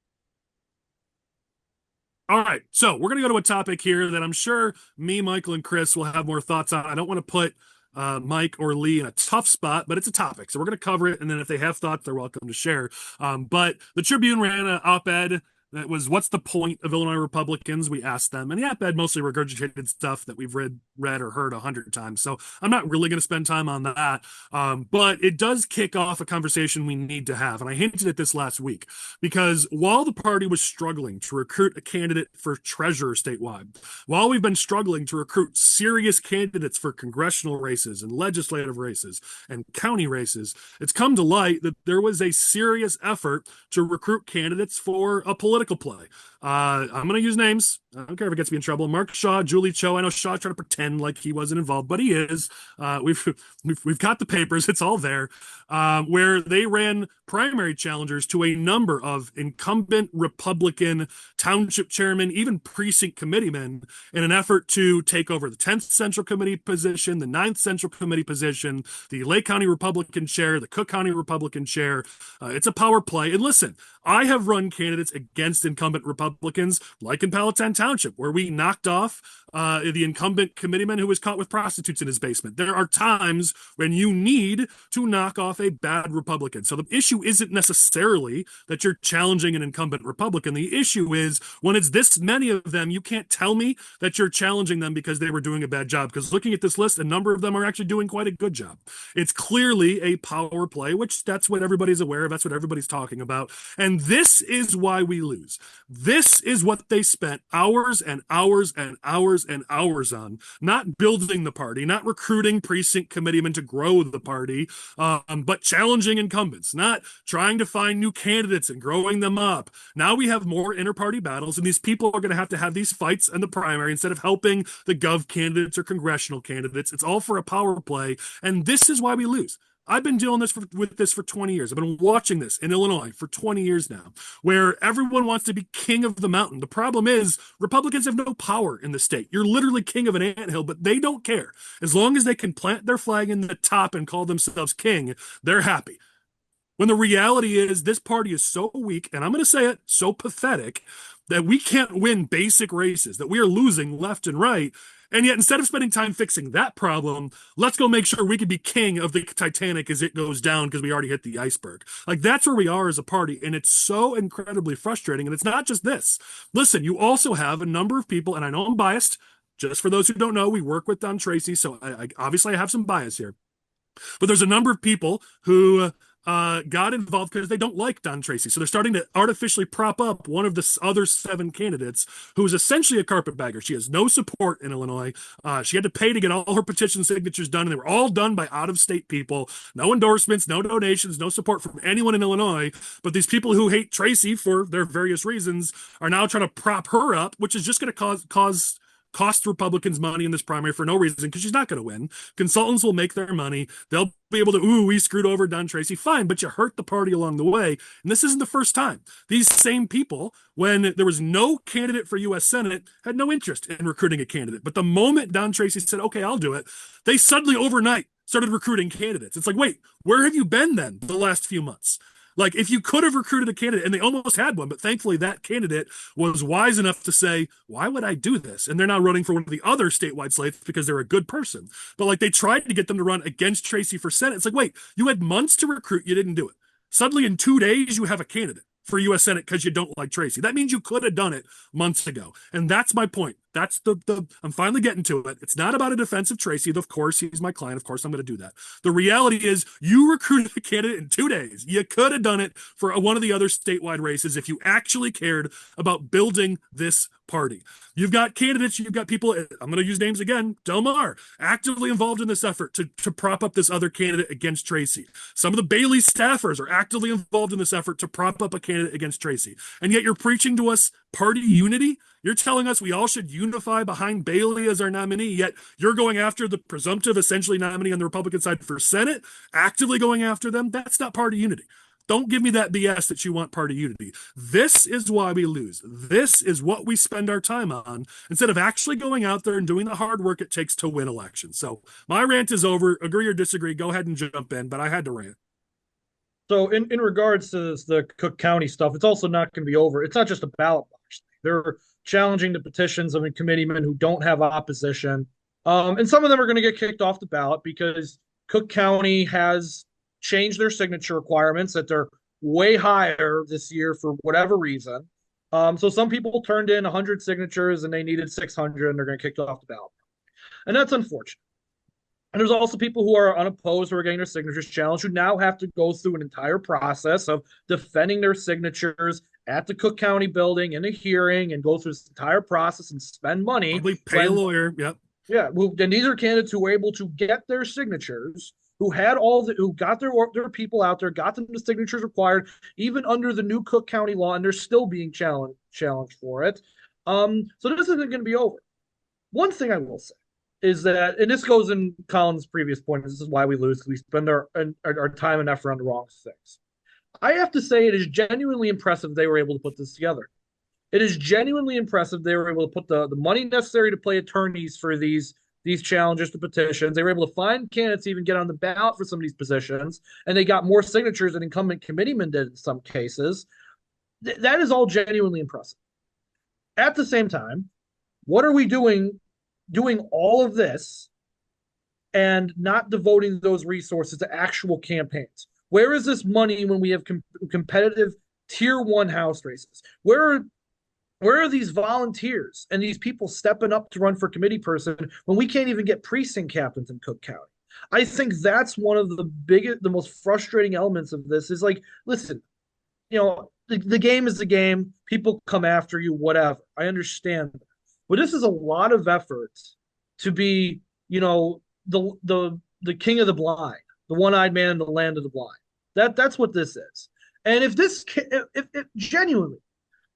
All right, so we're going to go to a topic here that I'm sure me, Michael, and Chris will have more thoughts on. I don't want to put Mike or Lee in a tough spot, but it's a topic. So we're going to cover it, and then if they have thoughts, they're welcome to share. But the Tribune ran an op-ed that was, what's the point of Illinois Republicans? We asked them, and the op-ed mostly regurgitated stuff that we've read or heard 100 times. So I'm not really going to spend time on that. But it does kick off a conversation we need to have. And I hinted at this last week because while the party was struggling to recruit a candidate for treasurer statewide, while we've been struggling to recruit serious candidates for congressional races and legislative races and county races, it's come to light that there was a serious effort to recruit candidates for a political play. I'm going to use names. I don't care if it gets me in trouble. Mark Shaw, Julie Cho. I know Shaw tried to pretend like he wasn't involved, but he is. We've got the papers. It's all there. Where they ran primary challengers to a number of incumbent Republican township chairmen, even precinct committeemen, in an effort to take over the 10th Central Committee position, the 9th Central Committee position, the Lake County Republican chair, the Cook County Republican chair. It's a power play. And listen, I have run candidates against incumbent Republicans, like in Palatine Township, where we knocked off the incumbent committeeman who was caught with prostitutes in his basement. There are times when you need to knock off a bad Republican. So the issue isn't necessarily that you're challenging an incumbent Republican. The issue is when it's this many of them, you can't tell me that you're challenging them because they were doing a bad job. Because looking at this list, a number of them are actually doing quite a good job. It's clearly a power play, which that's what everybody's aware of. That's what everybody's talking about. And this is why we lose. This is what they spent hours and hours and hours and hours on, not building the party, not recruiting precinct committeemen to grow the party, but challenging incumbents, not trying to find new candidates and growing them up. Now we have more inter-party battles, and these people are going to have these fights in the primary instead of helping the gov candidates or congressional candidates. It's all for a power play, and this is why we lose. I've been dealing with this for 20 years. I've been watching this in Illinois for 20 years now, where everyone wants to be king of the mountain. The problem is Republicans have no power in the state. You're literally king of an anthill, but they don't care. As long as they can plant their flag in the top and call themselves king, they're happy. When the reality is this party is so weak, and I'm going to say it, so pathetic, that we can't win basic races, that we are losing left and right. And yet, instead of spending time fixing that problem, let's go make sure we can be king of the Titanic as it goes down because we already hit the iceberg. Like, that's where we are as a party, and it's so incredibly frustrating. And it's not just this. Listen, you also have a number of people, and I know I'm biased. Just for those who don't know, we work with Don Tracy, so I obviously I have some bias here. But there's a number of people who got involved because they don't like Don Tracy. So they're starting to artificially prop up one of the other 7 candidates who is essentially a carpetbagger. She has no support in Illinois. She had to pay to get all her petition signatures done, and they were all done by out-of-state people. No endorsements, no donations, no support from anyone in Illinois. But these people who hate Tracy for their various reasons are now trying to prop her up, which is just going to cost Republicans money in this primary for no reason, because she's not going to win. Consultants will make their money. They'll be able to, we screwed over Don Tracy. Fine, but you hurt the party along the way. And this isn't the first time. These same people, when there was no candidate for U.S. Senate, had no interest in recruiting a candidate. But the moment Don Tracy said, okay, I'll do it, they suddenly overnight started recruiting candidates. It's like, wait, where have you been then the last few months? Like, if you could have recruited a candidate, and they almost had one, but thankfully that candidate was wise enough to say, why would I do this? And they're now running for one of the other statewide slates because they're a good person. But like, they tried to get them to run against Tracy for Senate. It's like, wait, you had months to recruit, you didn't do it. Suddenly in 2 days, you have a candidate for U.S. Senate because you don't like Tracy. That means you could have done it months ago. And that's my point. That's I'm finally getting to it. It's not about a defense of Tracy. Of course, he's my client. Of course, I'm going to do that. The reality is you recruited a candidate in 2 days. You could have done it for one of the other statewide races if you actually cared about building this party. You've got candidates, you've got people, I'm going to use names again, Del Mar, actively involved in this effort to prop up this other candidate against Tracy. Some of the Bailey staffers are actively involved in this effort to prop up a candidate against Tracy. And yet you're preaching to us party unity? You're telling us we all should unify behind Bailey as our nominee, yet you're going after the presumptive, essentially, nominee on the Republican side for Senate, actively going after them? That's not party unity. Don't give me that BS that you want party unity. This is why we lose. This is what we spend our time on instead of actually going out there and doing the hard work it takes to win elections. So my rant is over. Agree or disagree, go ahead and jump in, but I had to rant. So in regards to the Cook County stuff, it's also not going to be over. It's not just a ballot box. They're challenging the petitions of committeemen who don't have opposition. And some of them are going to get kicked off the ballot because Cook County has changed their signature requirements, that they're way higher this year for whatever reason. So some people turned in 100 signatures and they needed 600 and they're going to kick off the ballot. And that's unfortunate. And there's also people who are unopposed who are getting their signatures challenged who now have to go through an entire process of defending their signatures at the Cook County building in a hearing and go through this entire process and spend money. Probably pay a lawyer. Yep. Yeah. And these are candidates who were able to get their signatures, who got their people out there, got them the signatures required, even under the new Cook County law, and they're still being challenged for it. So this isn't going to be over. One thing I will say is that, and this goes in Collin's previous point, this is why we lose, because we spend our time and effort on the wrong things. I have to say it is genuinely impressive they were able to put this together. It is genuinely impressive they were able to put the money necessary to pay attorneys for these challenges to petitions. They were able to find candidates to even get on the ballot for some of these positions, and they got more signatures than incumbent committeemen did in some cases. That is all genuinely impressive. At the same time, what are we doing all of this and not devoting those resources to actual campaigns? Where is this money when we have competitive tier 1 House races? Where are these volunteers and these people stepping up to run for committee person when we can't even get precinct captains in Cook County? I think that's one of the most frustrating elements of this is like, listen, the game is the game. People come after you, whatever. I understand that. But this is a lot of effort to be, the king of the blind, the one-eyed man in the land of the blind. That's what this is. And if genuinely,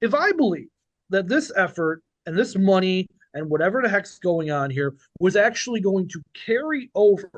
if I believe that this effort and this money and whatever the heck's going on here was actually going to carry over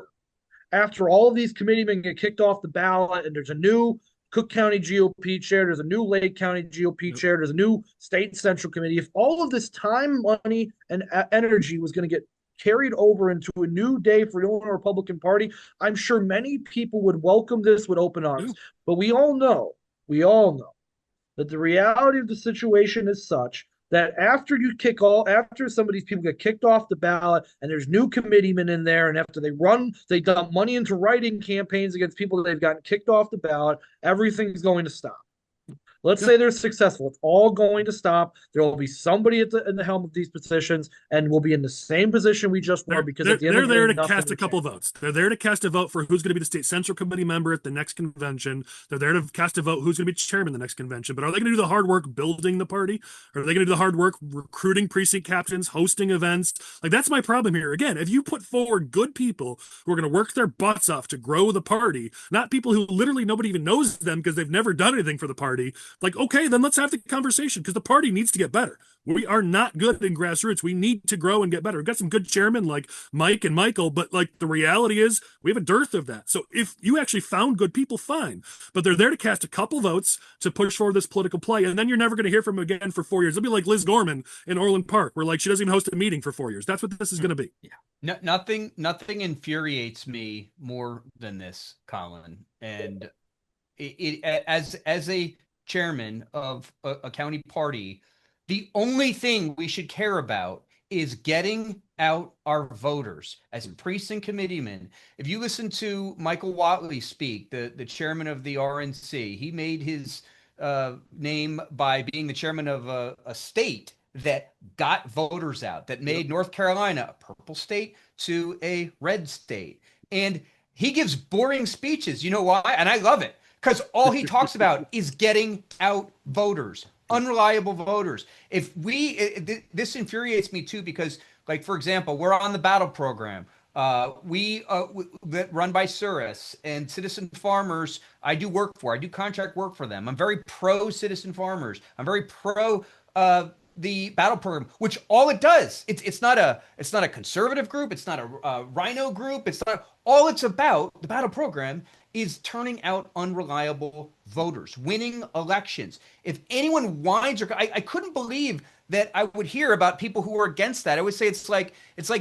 after all of these committeemen get kicked off the ballot and there's a new Cook County GOP chair, there's a new Lake County GOP chair, there's a new state central committee, if all of this time, money, and energy was going to get carried over into a new day for the Illinois Republican Party, I'm sure many people would welcome this with open arms. But we all know that the reality of the situation is such that after some of these people get kicked off the ballot and there's new committeemen in there, and after they dump money into writing campaigns against people that they've gotten kicked off the ballot, everything's going to stop. Let's say they're successful. It's all going to stop. There will be somebody in the helm of these positions, and we'll be in the same position we just were because at the end they're of the there day, to cast a will couple change. votes. They're there to cast a vote for who's going to be the state central committee member at the next convention. They're there to cast a vote who's going to be chairman the next convention. But are they going to do the hard work building the party? Or are they going to do the hard work recruiting precinct captains, hosting events? Like, that's my problem here. Again, if you put forward good people who are going to work their butts off to grow the party, not people who literally nobody even knows them because they've never done anything for the party, like, okay, then let's have the conversation because the party needs to get better. We are not good in grassroots. We need to grow and get better. We've got some good chairmen like Mike and Michael, but like the reality is we have a dearth of that. So if you actually found good people, fine. But they're there to cast a couple votes to push forward this political play. And then you're never going to hear from them again for 4 years. It'll be like Liz Gorman in Orland Park, where like she doesn't even host a meeting for 4 years. That's what this is going to be. Yeah. No, nothing infuriates me more than this, Collin. And as a chairman of a county party, the only thing we should care about is getting out our voters as precinct committeemen. If you listen to Michael Whatley speak, the chairman of the RNC, he made his name by being the chairman of a state that got voters out, that made North Carolina a purple state to a red state. And he gives boring speeches. You know why? And I love it because all he talks about is getting out voters, unreliable voters. This infuriates me too, because like, for example, we're on the battle program. We run by Surus and Citizen Farmers. I do contract work for them. I'm very pro Citizen Farmers. I'm very pro the battle program, which all it does, it's not a conservative group, it's not a rhino group, it's not. All it's about, the battle program, is turning out unreliable voters, winning elections. If anyone whines, or I couldn't believe that I would hear about people who were against that. I would say it's like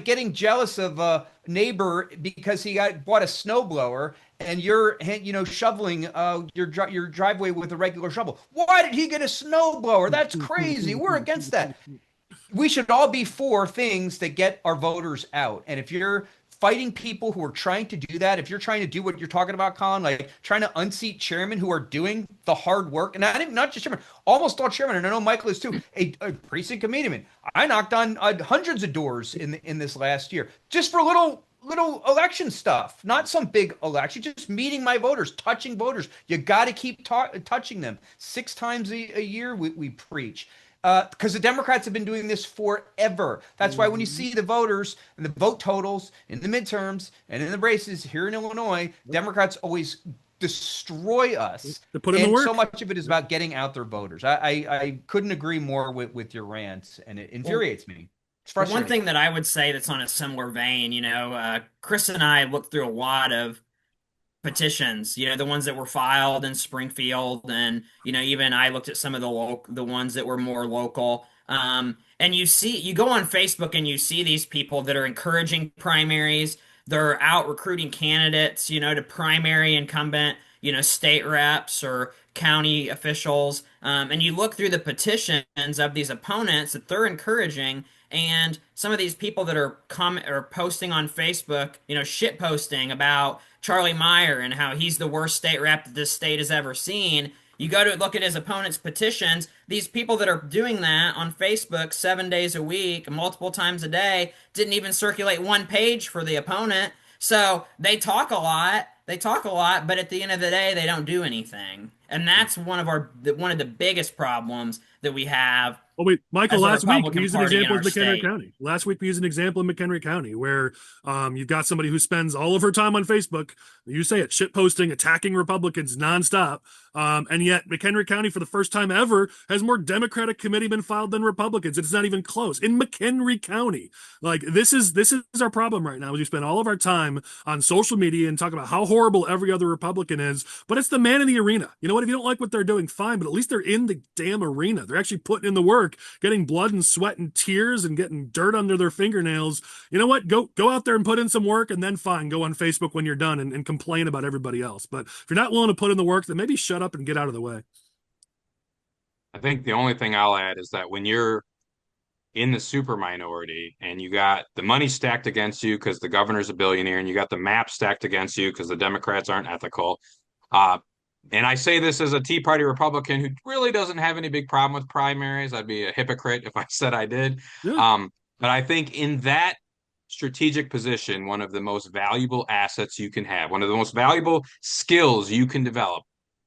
getting jealous of a neighbor because he bought a snowblower and you're shoveling your driveway with a regular shovel. Why did he get a snowblower? That's crazy. We're against that. We should all be for things that get our voters out. And if you're fighting people who are trying to do that, if you're trying to do what you're talking about, Collin, like trying to unseat chairmen who are doing the hard work, and not just chairman, almost all chairmen, and I know Michael is too, a precinct committeeman. I knocked on hundreds of doors in this last year just for little election stuff, not some big election, just meeting my voters, touching voters. You got to keep touching them. 6 times a year we preach. Because the Democrats have been doing this forever. That's why when you see the voters and the vote totals in the midterms and in the races here in Illinois, Democrats always destroy us. To put in the work. So much of it is about getting out their voters. I couldn't agree more with your rants, and it infuriates me. It's frustrating. One thing that I would say that's on a similar vein, Chris and I looked through a lot of petitions, the ones that were filed in Springfield, and even I looked at some of the ones that were more local. And you go on Facebook and you see these people that are encouraging primaries. They're out recruiting candidates, to primary incumbent, state reps or county officials. And you look through the petitions of these opponents that they're encouraging, and some of these people that are posting on Facebook, shit posting about Charlie Meyer and how he's the worst state rep that this state has ever seen. You go to look at his opponent's petitions. These people that are doing that on Facebook 7 days a week, multiple times a day, didn't even circulate one page for the opponent. So they talk a lot, but at the end of the day, they don't do anything. And that's one of the biggest problems that we have. Well, wait, Michael, last week we used an example of McHenry state. County. Last week we used an example of McHenry County where you've got somebody who spends all of her time on Facebook, you say it, shitposting, attacking Republicans nonstop. And yet McHenry County, for the first time ever, has more Democratic committeemen filed than Republicans. It's not even close. In McHenry County, like this is our problem right now, is we spend all of our time on social media and talk about how horrible every other Republican is, but it's the man in the arena. You know what? If you don't like what they're doing, fine, but at least they're in the damn arena. They're actually putting in the work, getting blood and sweat and tears and getting dirt under their fingernails. You know what? Go out there and put in some work, and then fine, go on Facebook when you're done and complain about everybody else. But if you're not willing to put in the work, then maybe shut up and get out of the way. I think the only thing I'll add is that when you're in the super minority and you got the money stacked against you because the governor's a billionaire, and you got the map stacked against you because the Democrats aren't ethical, And I say this as a Tea Party Republican who really doesn't have any big problem with primaries. I'd be a hypocrite if I said I did. Yeah. But I think in that strategic position, one of the most valuable assets you can have, one of the most valuable skills you can develop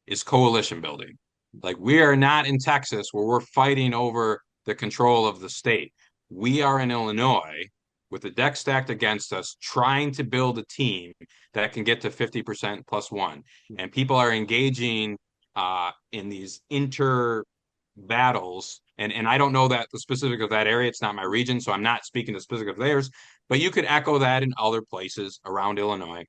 is coalition building. Like, we are not in Texas where we're fighting over the control of the state. We are in Illinois with the deck stacked against us, trying to build a team that can get to 50% plus one. And people are engaging in these inter battles. And I don't know that the specific of that area. It's not my region, so I'm not speaking to specific of theirs, but you could echo that in other places around Illinois.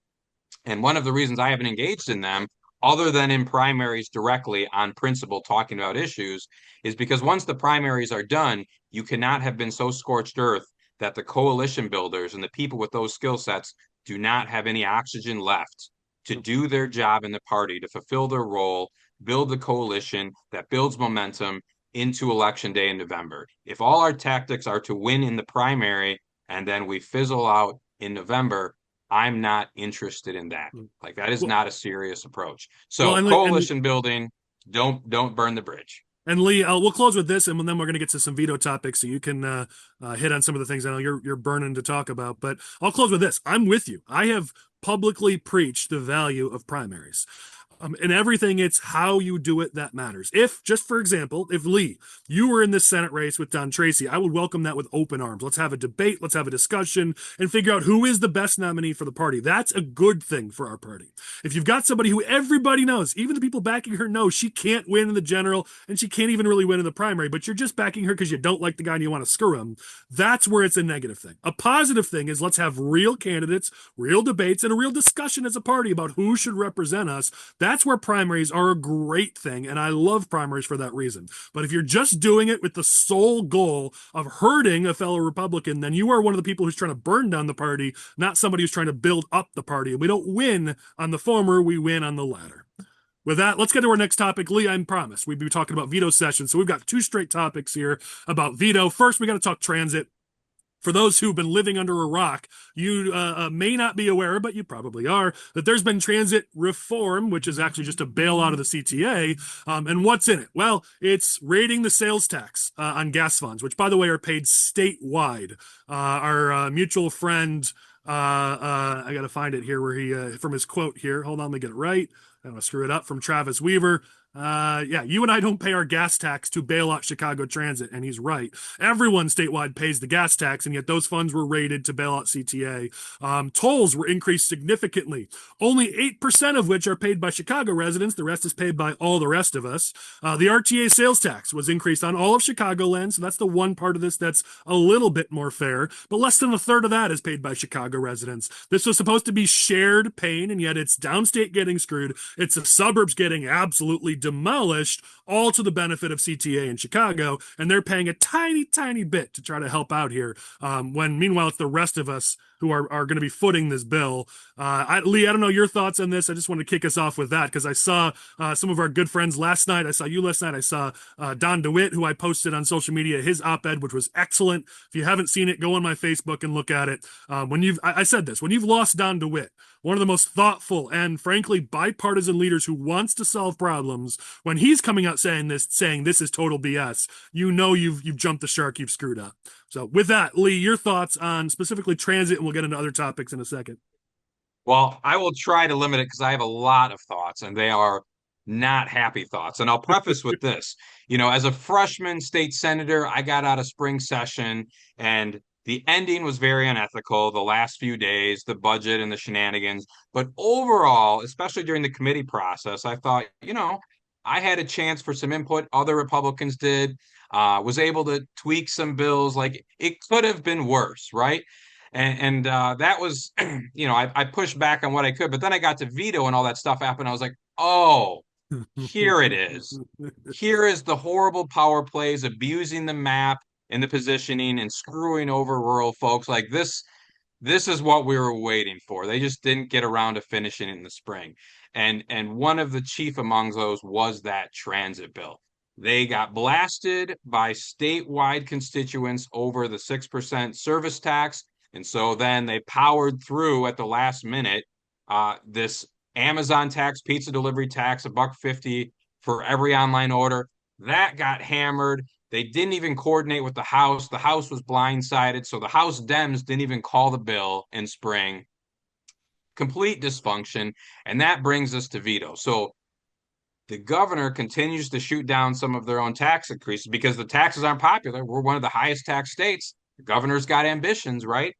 And one of the reasons I haven't engaged in them, other than in primaries directly on principle talking about issues, is because once the primaries are done, you cannot have been so scorched earth that the coalition builders and the people with those skill sets do not have any oxygen left to do their job in the party, to fulfill their role, build the coalition that builds momentum into election day in November. If all our tactics are to win in the primary and then we fizzle out in November, I'm not interested in that. Like, that is not a serious approach. So coalition building, don't burn the bridge. And Lee, we'll close with this, and then we're going to get to some veto topics, so you can hit on some of the things I know you're burning to talk about. But I'll close with this. I'm with you. I have publicly preached the value of primaries. In everything, it's how you do it that matters. If, just for example, if Lee, you were in this Senate race with Don Tracy, I would welcome that with open arms. Let's have a debate, let's have a discussion, and figure out who is the best nominee for the party. That's a good thing for our party. If you've got somebody who everybody knows, even the people backing her know she can't win in the general, and she can't even really win in the primary, but you're just backing her because you don't like the guy and you want to screw him, that's where it's a negative thing. A positive thing is let's have real candidates, real debates, and a real discussion as a party about who should represent us. That's where primaries are a great thing, and I love primaries for that reason. But if you're just doing it with the sole goal of hurting a fellow Republican, then you are one of the people who's trying to burn down the party, not somebody who's trying to build up the party. And we don't win on the former, we win on the latter. With that, let's get to our next topic. Lee, I promised we'd be talking about veto sessions, so we've got 2 straight topics here about veto. First, we got to talk transit. For those who've been living under a rock, you may not be aware, but you probably are, that there's been transit reform, which is actually just a bailout of the CTA. And what's in it? Well, it's raiding the sales tax on gas funds, which, by the way, are paid statewide. Our mutual friend, I got to find it here where he, from his quote here. Hold on, let me get it right. I don't want to screw it up. From Travis Weaver. Yeah, you and I don't pay our gas tax to bail out Chicago Transit, and he's right. Everyone statewide pays the gas tax, and yet those funds were raided to bail out CTA. Tolls were increased significantly, only 8% of which are paid by Chicago residents. The rest is paid by all the rest of us. The RTA sales tax was increased on all of Chicagoland, so that's the one part of this that's a little bit more fair, but less than a third of that is paid by Chicago residents. This was supposed to be shared pain, and yet it's downstate getting screwed. It's the suburbs getting absolutely demolished, all to the benefit of CTA in Chicago, and they're paying a tiny, tiny bit to try to help out here, when meanwhile it's the rest of us who are going to be footing this bill. Lee, I don't know your thoughts on this. I just want to kick us off with that because I saw some of our good friends last night. I saw you last night. I saw Don DeWitt, who I posted on social media, his op-ed, which was excellent. If you haven't seen it, go on my Facebook and look at it. I said this, when you've lost Don DeWitt, one of the most thoughtful and frankly bipartisan leaders who wants to solve problems, when he's coming out saying this is total BS, you know you've jumped the shark, you've screwed up. So with that, Lee, your thoughts on specifically transit, and we'll get into other topics in a second. Well, I will try to limit it because I have a lot of thoughts, and they are not happy thoughts. And I'll preface with this. As a freshman state senator, I got out of spring session, and the ending was very unethical, the last few days, the budget and the shenanigans. But overall, especially during the committee process, I thought, I had a chance for some input. Other Republicans did, was able to tweak some bills. Like, it could have been worse, right? And that was, I pushed back on what I could. But then I got to veto and all that stuff happened. I was like, oh, here it is. Here is the horrible power plays, abusing the map and the positioning and screwing over rural folks. Like, this is what we were waiting for. They just didn't get around to finishing it in the spring. And one of the chief among those was that transit bill. They got blasted by statewide constituents over the 6% service tax. And so then they powered through at the last minute this Amazon tax, pizza delivery tax, $1.50 for every online order. That got hammered. They didn't even coordinate with the House. The House was blindsided. So the House Dems didn't even call the bill in spring. Complete dysfunction. And that brings us to veto. So the governor continues to shoot down some of their own tax increases because the taxes aren't popular. We're one of the highest tax states. The governor's got ambitions, right?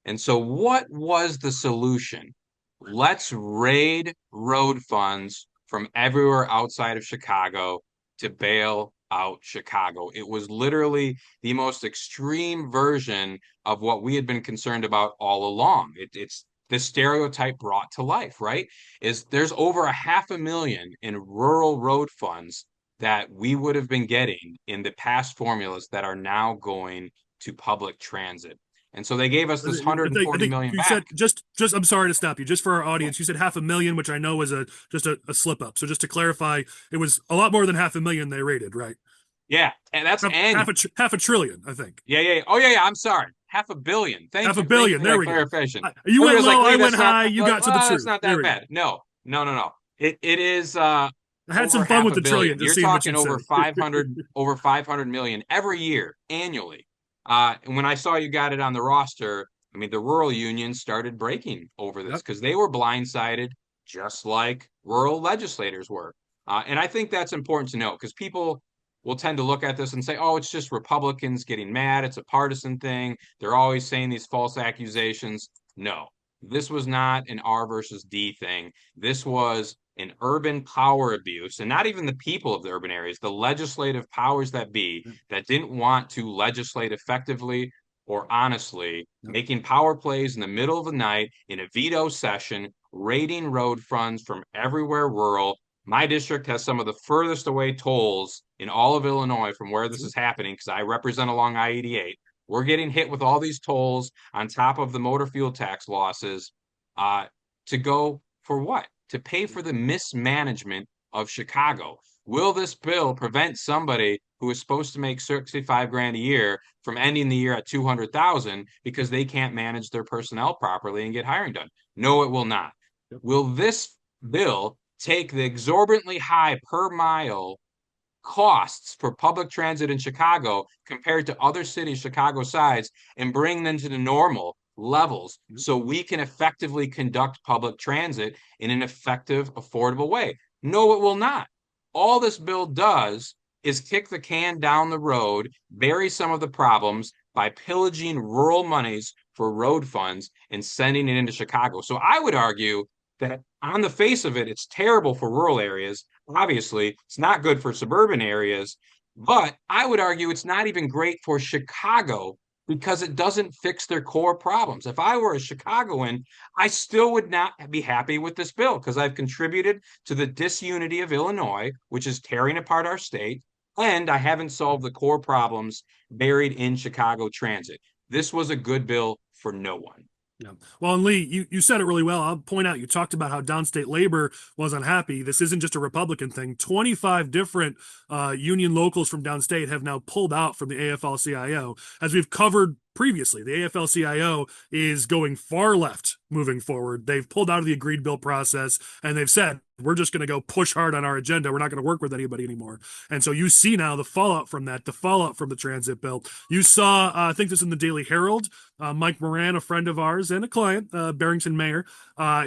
And so what was the solution? Let's raid road funds from everywhere outside of Chicago to bail out Chicago. It was literally the most extreme version of what we had been concerned about all along. It's the stereotype brought to life, right? Is there's over 500,000 in rural road funds that we would have been getting in the past formulas that are now going to public transit. And so they gave us this 140 million you back. said just I'm sorry to stop you. Just for our audience, you said 500,000, which I know was just a slip up. So just to clarify, it was a lot more than 500,000 they rated, right? Yeah, and that's half a trillion, I think. Yeah. Oh yeah. I'm sorry. 500 million. Thank you. 500 million. There we go. You went low, I went high. You got to the truth. It's not that bad. No. It is. I had some fun with the trillion. You're talking over 500 million every year, annually. And when I saw you got it on the roster, I mean, the rural unions started breaking over this because they were blindsided, just like rural legislators were. And I think that's important to note because people will tend to look at this and say, oh, it's just Republicans getting mad. It's a partisan thing. They're always saying these false accusations. No, this was not an R versus D thing. This was an urban power abuse, and not even the people of the urban areas, the legislative powers that be that didn't want to legislate effectively or honestly, making power plays in the middle of the night in a veto session, raiding road funds from everywhere rural. My district has some of the furthest away tolls in all of Illinois from where this is happening because I represent along I-88. We're getting hit with all these tolls on top of the motor fuel tax losses to go for what? To pay for the mismanagement of Chicago. Will this bill prevent somebody who is supposed to make 65 grand a year from ending the year at 200,000 because they can't manage their personnel properly and get hiring done? No, it will not. Will this bill take the exorbitantly high per mile costs for public transit in Chicago compared to other cities Chicago size and bring them to the normal levels so we can effectively conduct public transit in an effective, affordable way? No, it will not. All this bill does is kick the can down the road, bury some of the problems by pillaging rural monies for road funds and sending it into Chicago. So I would argue that on the face of it, it's terrible for rural areas. Obviously, it's not good for suburban areas, but I would argue it's not even great for Chicago because it doesn't fix their core problems. If I were a Chicagoan, I still would not be happy with this bill because I've contributed to the disunity of Illinois, which is tearing apart our state, and I haven't solved the core problems buried in Chicago transit. This was a good bill for no one. Yeah. Well, and Lee, you said it really well. I'll point out, you talked about how downstate labor was unhappy. This isn't just a Republican thing. 25 different union locals from downstate have now pulled out from the AFL-CIO. As we've covered previously, the AFL-CIO is going far left moving forward. They've pulled out of the agreed bill process, and they've said, we're just going to go push hard on our agenda. We're not going to work with anybody anymore. And so you see now the fallout from that, the fallout from the transit bill. You saw, I think this in the Daily Herald, Mike Moran, a friend of ours and a client, Barrington Mayor,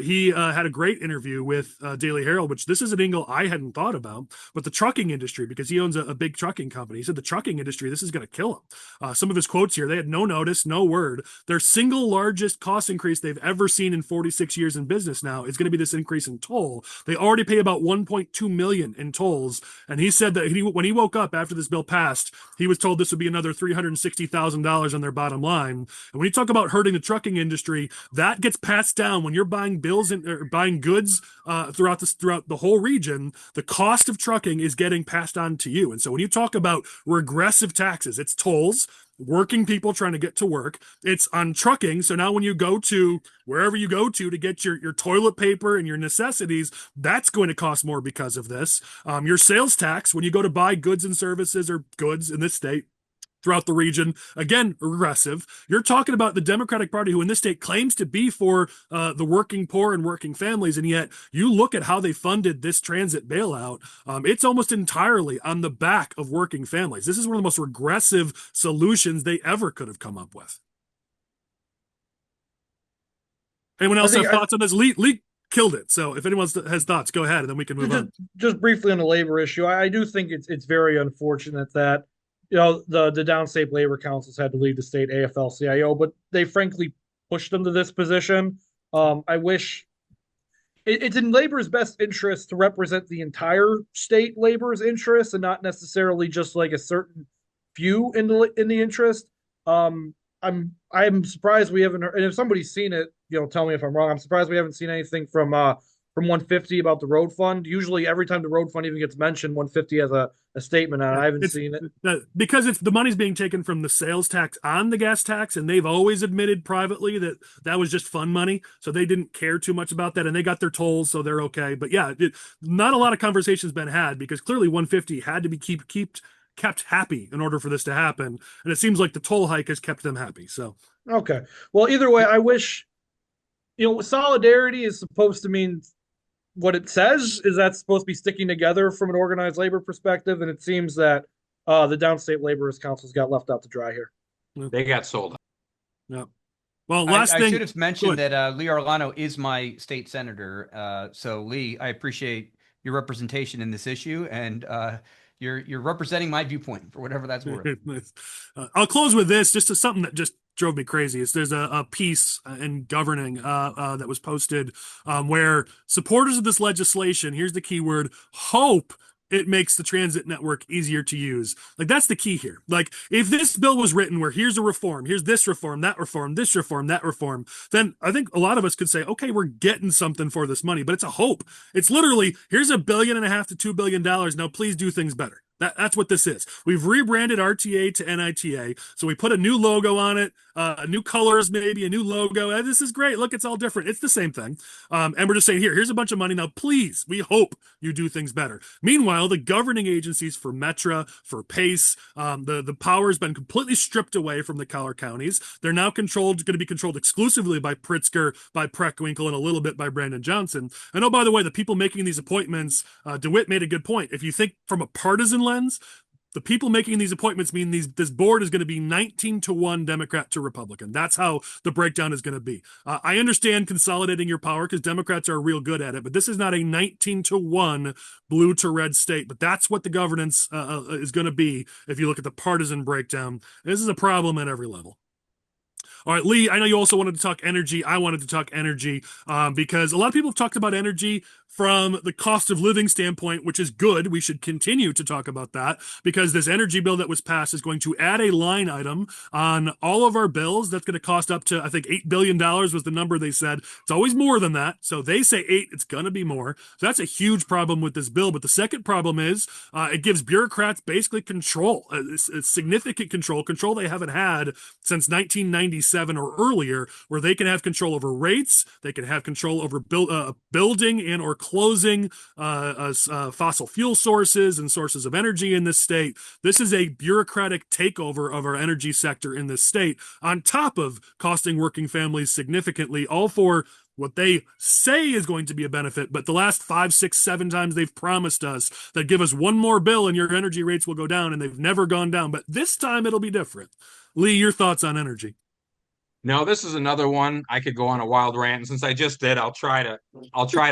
he had a great interview with Daily Herald, which this is an angle I hadn't thought about, but the trucking industry, because he owns a big trucking company. He said the trucking industry, this is going to kill him. Some of his quotes here, they had no notice, no word. Their single largest cost increase they've ever seen in 46 years in business now is going to be this increase in toll. They already pay about 1.2 million in tolls. And he said that when he woke up after this bill passed, he was told this would be another $360,000 on their bottom line. And when you talk about hurting the trucking industry, that gets passed down when you're buying bills or buying goods throughout the whole region. The cost of trucking is getting passed on to you. And so when you talk about regressive taxes, it's tolls, working people trying to get to work. It's on trucking. So now when you go to wherever you go to get your toilet paper and your necessities, that's going to cost more because of this. Your sales tax, when you go to buy goods and services or goods in this state, throughout the region. Again, regressive. You're talking about the Democratic Party, who in this state claims to be for the working poor and working families, and yet you look at how they funded this transit bailout. It's almost entirely on the back of working families. This is one of the most regressive solutions they ever could have come up with. Anyone else have thoughts on this? Lee killed it. So if anyone has thoughts, go ahead, and then we can move on. Just briefly on the labor issue, I do think it's very unfortunate that the downstate labor councils had to leave the state AFL-CIO, but they frankly pushed them to this position. I wish it's in labor's best interest to represent the entire state labor's interests and not necessarily just like a certain few in the interest. I'm surprised we haven't heard, and if somebody's seen it, tell me if I'm wrong. I'm surprised we haven't seen anything from 150 about the road fund. Usually every time the road fund even gets mentioned, 150 has a statement on it. I haven't seen it. Because the money's being taken from the sales tax on the gas tax, and they've always admitted privately that was just fun money. So they didn't care too much about that, and they got their tolls, so they're okay. But yeah, not a lot of conversations been had, because clearly 150 had to be kept happy in order for this to happen. And it seems like the toll hike has kept them happy. So, okay. Well, either way, I wish, solidarity is supposed to mean what it says. Is that supposed to be sticking together from an organized labor perspective? And it seems that the downstate laborers councils got left out to dry here. They got sold. Yeah. Well, last thing. I should have mentioned that Lee Arellano is my state senator. So Lee, I appreciate your representation in this issue, and you're representing my viewpoint for whatever that's worth. I'll close with this, just something that just drove me crazy. There's a piece in Governing that was posted where supporters of this legislation, here's the key word, hope it makes the transit network easier to use. Like, that's the key here. Like, if this bill was written where here's a reform, here's this reform, that reform, this reform, that reform, then I think a lot of us could say, okay, we're getting something for this money, but it's a hope. It's literally, here's $1.5 billion to $2 billion. Now please do things better. That's what this is. We've rebranded RTA to NITA, so we put a new logo on it, new colors, maybe a new logo. This is great. Look, it's all different. It's the same thing. And we're just saying, here's a bunch of money. Now, please, we hope you do things better. Meanwhile, the governing agencies for Metra, for PACE, the power has been completely stripped away from the collar counties. They're now going to be controlled exclusively by Pritzker, by Preckwinkle, and a little bit by Brandon Johnson. And oh, by the way, the people making these appointments, DeWitt made a good point. If you think from a partisan lens, the people making these appointments mean this board is going to be 19-1 Democrat to Republican. That's how the breakdown is going to be. I understand consolidating your power because Democrats are real good at it, but this is not a 19-1 blue to red state. But that's what the governance is going to be if you look at the partisan breakdown. This is a problem at every level. All right, Lee, I know you also wanted to talk energy. I wanted to talk energy because a lot of people have talked about energy from the cost of living standpoint, which is good. We should continue to talk about that because this energy bill that was passed is going to add a line item on all of our bills. That's going to cost up to, I think, $8 billion was the number they said. It's always more than that. So they say 8, it's going to be more. So that's a huge problem with this bill. But the second problem is it gives bureaucrats basically control, significant control they haven't had since 1997 or earlier, where they can have control over rates, they can have control over building and or closing fossil fuel sources and sources of energy in this state. This is a bureaucratic takeover of our energy sector in this state, on top of costing working families significantly, all for what they say is going to be a benefit. But the last 5, 6, 7 times they've promised us that give us one more bill and your energy rates will go down, and they've never gone down. But this time it'll be different. Lee, your thoughts on energy? No, this is another one. I could go on a wild rant, and since I just did, I'll try to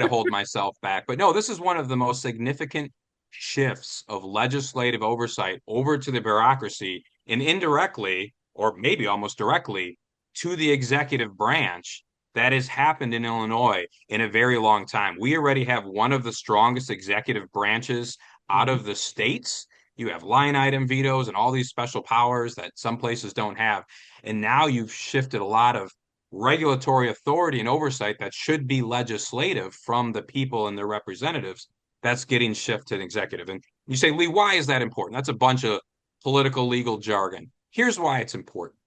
hold myself back. But no, this is one of the most significant shifts of legislative oversight over to the bureaucracy, and indirectly, or maybe almost directly, to the executive branch that has happened in Illinois in a very long time. We already have one of the strongest executive branches out of the states. You have line item vetoes and all these special powers that some places don't have. And now you've shifted a lot of regulatory authority and oversight that should be legislative from the people and their representatives. That's getting shifted to executive. And you say, Lee, why is that important? That's a bunch of political legal jargon. Here's why it's important.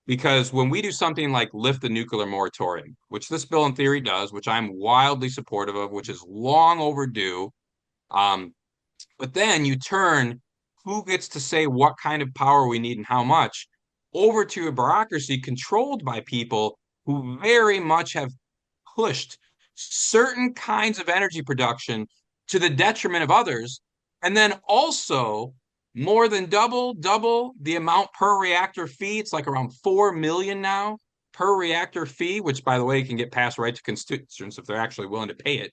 Because when we do something like lift the nuclear moratorium, which this bill in theory does, which I'm wildly supportive of, which is long overdue, but then you turn who gets to say what kind of power we need and how much, over to a bureaucracy controlled by people who very much have pushed certain kinds of energy production to the detriment of others, and then also more than double the amount per reactor fee. It's like around 4 million now per reactor fee, which, by the way, can get passed right to constituents if they're actually willing to pay it.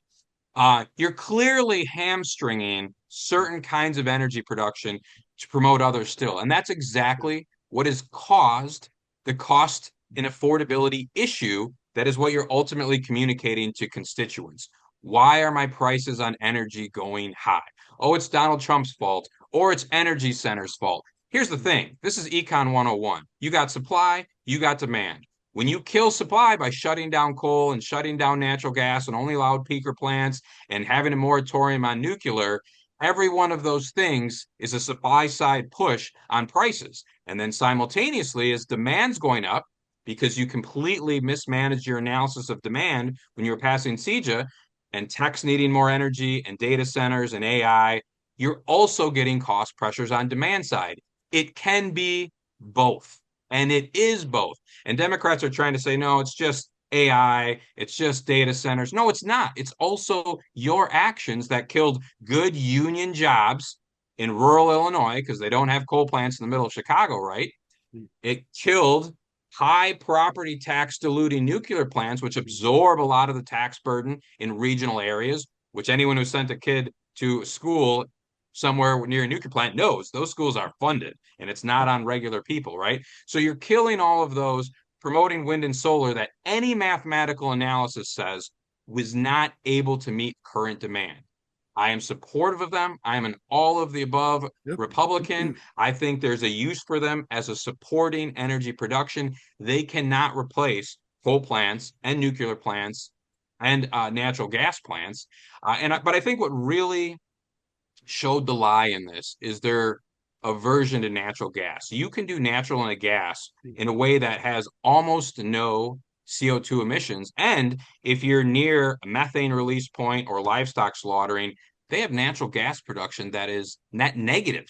You're clearly hamstringing certain kinds of energy production to promote others still. And that's exactly what has caused the cost and affordability issue. That is what you're ultimately communicating to constituents. Why are my prices on energy going high? Oh, it's Donald Trump's fault, or it's Energy Center's fault. Here's the thing. This is Econ 101. You got supply, you got demand. When you kill supply by shutting down coal and shutting down natural gas and only allowed peaker plants and having a moratorium on nuclear, every one of those things is a supply side push on prices. And then simultaneously, as demand's going up, because you completely mismanaged your analysis of demand when you were passing CEJA, and tech's needing more energy and data centers and AI, you're also getting cost pressures on demand side. It can be both. And it is both. And Democrats are trying to say, no, it's just AI, it's just data centers. No, it's not. It's also your actions that killed good union jobs in rural Illinois, because they don't have coal plants in the middle of Chicago, right? It killed high property tax diluting nuclear plants, which absorb a lot of the tax burden in regional areas, which anyone who sent a kid to school somewhere near a nuclear plant knows those schools are funded and it's not on regular people, right? So you're killing all of those, promoting wind and solar that any mathematical analysis says was not able to meet current demand. I am supportive of them. I am an all of the above Republican. I think there's a use for them as a supporting energy production. They cannot replace coal plants and nuclear plants and natural gas plants. But I think what really showed the lie in this is their aversion to natural gas. You can do natural and a gas in a way that has almost no CO2 emissions. And if you're near a methane release point or livestock slaughtering, they have natural gas production that is net negative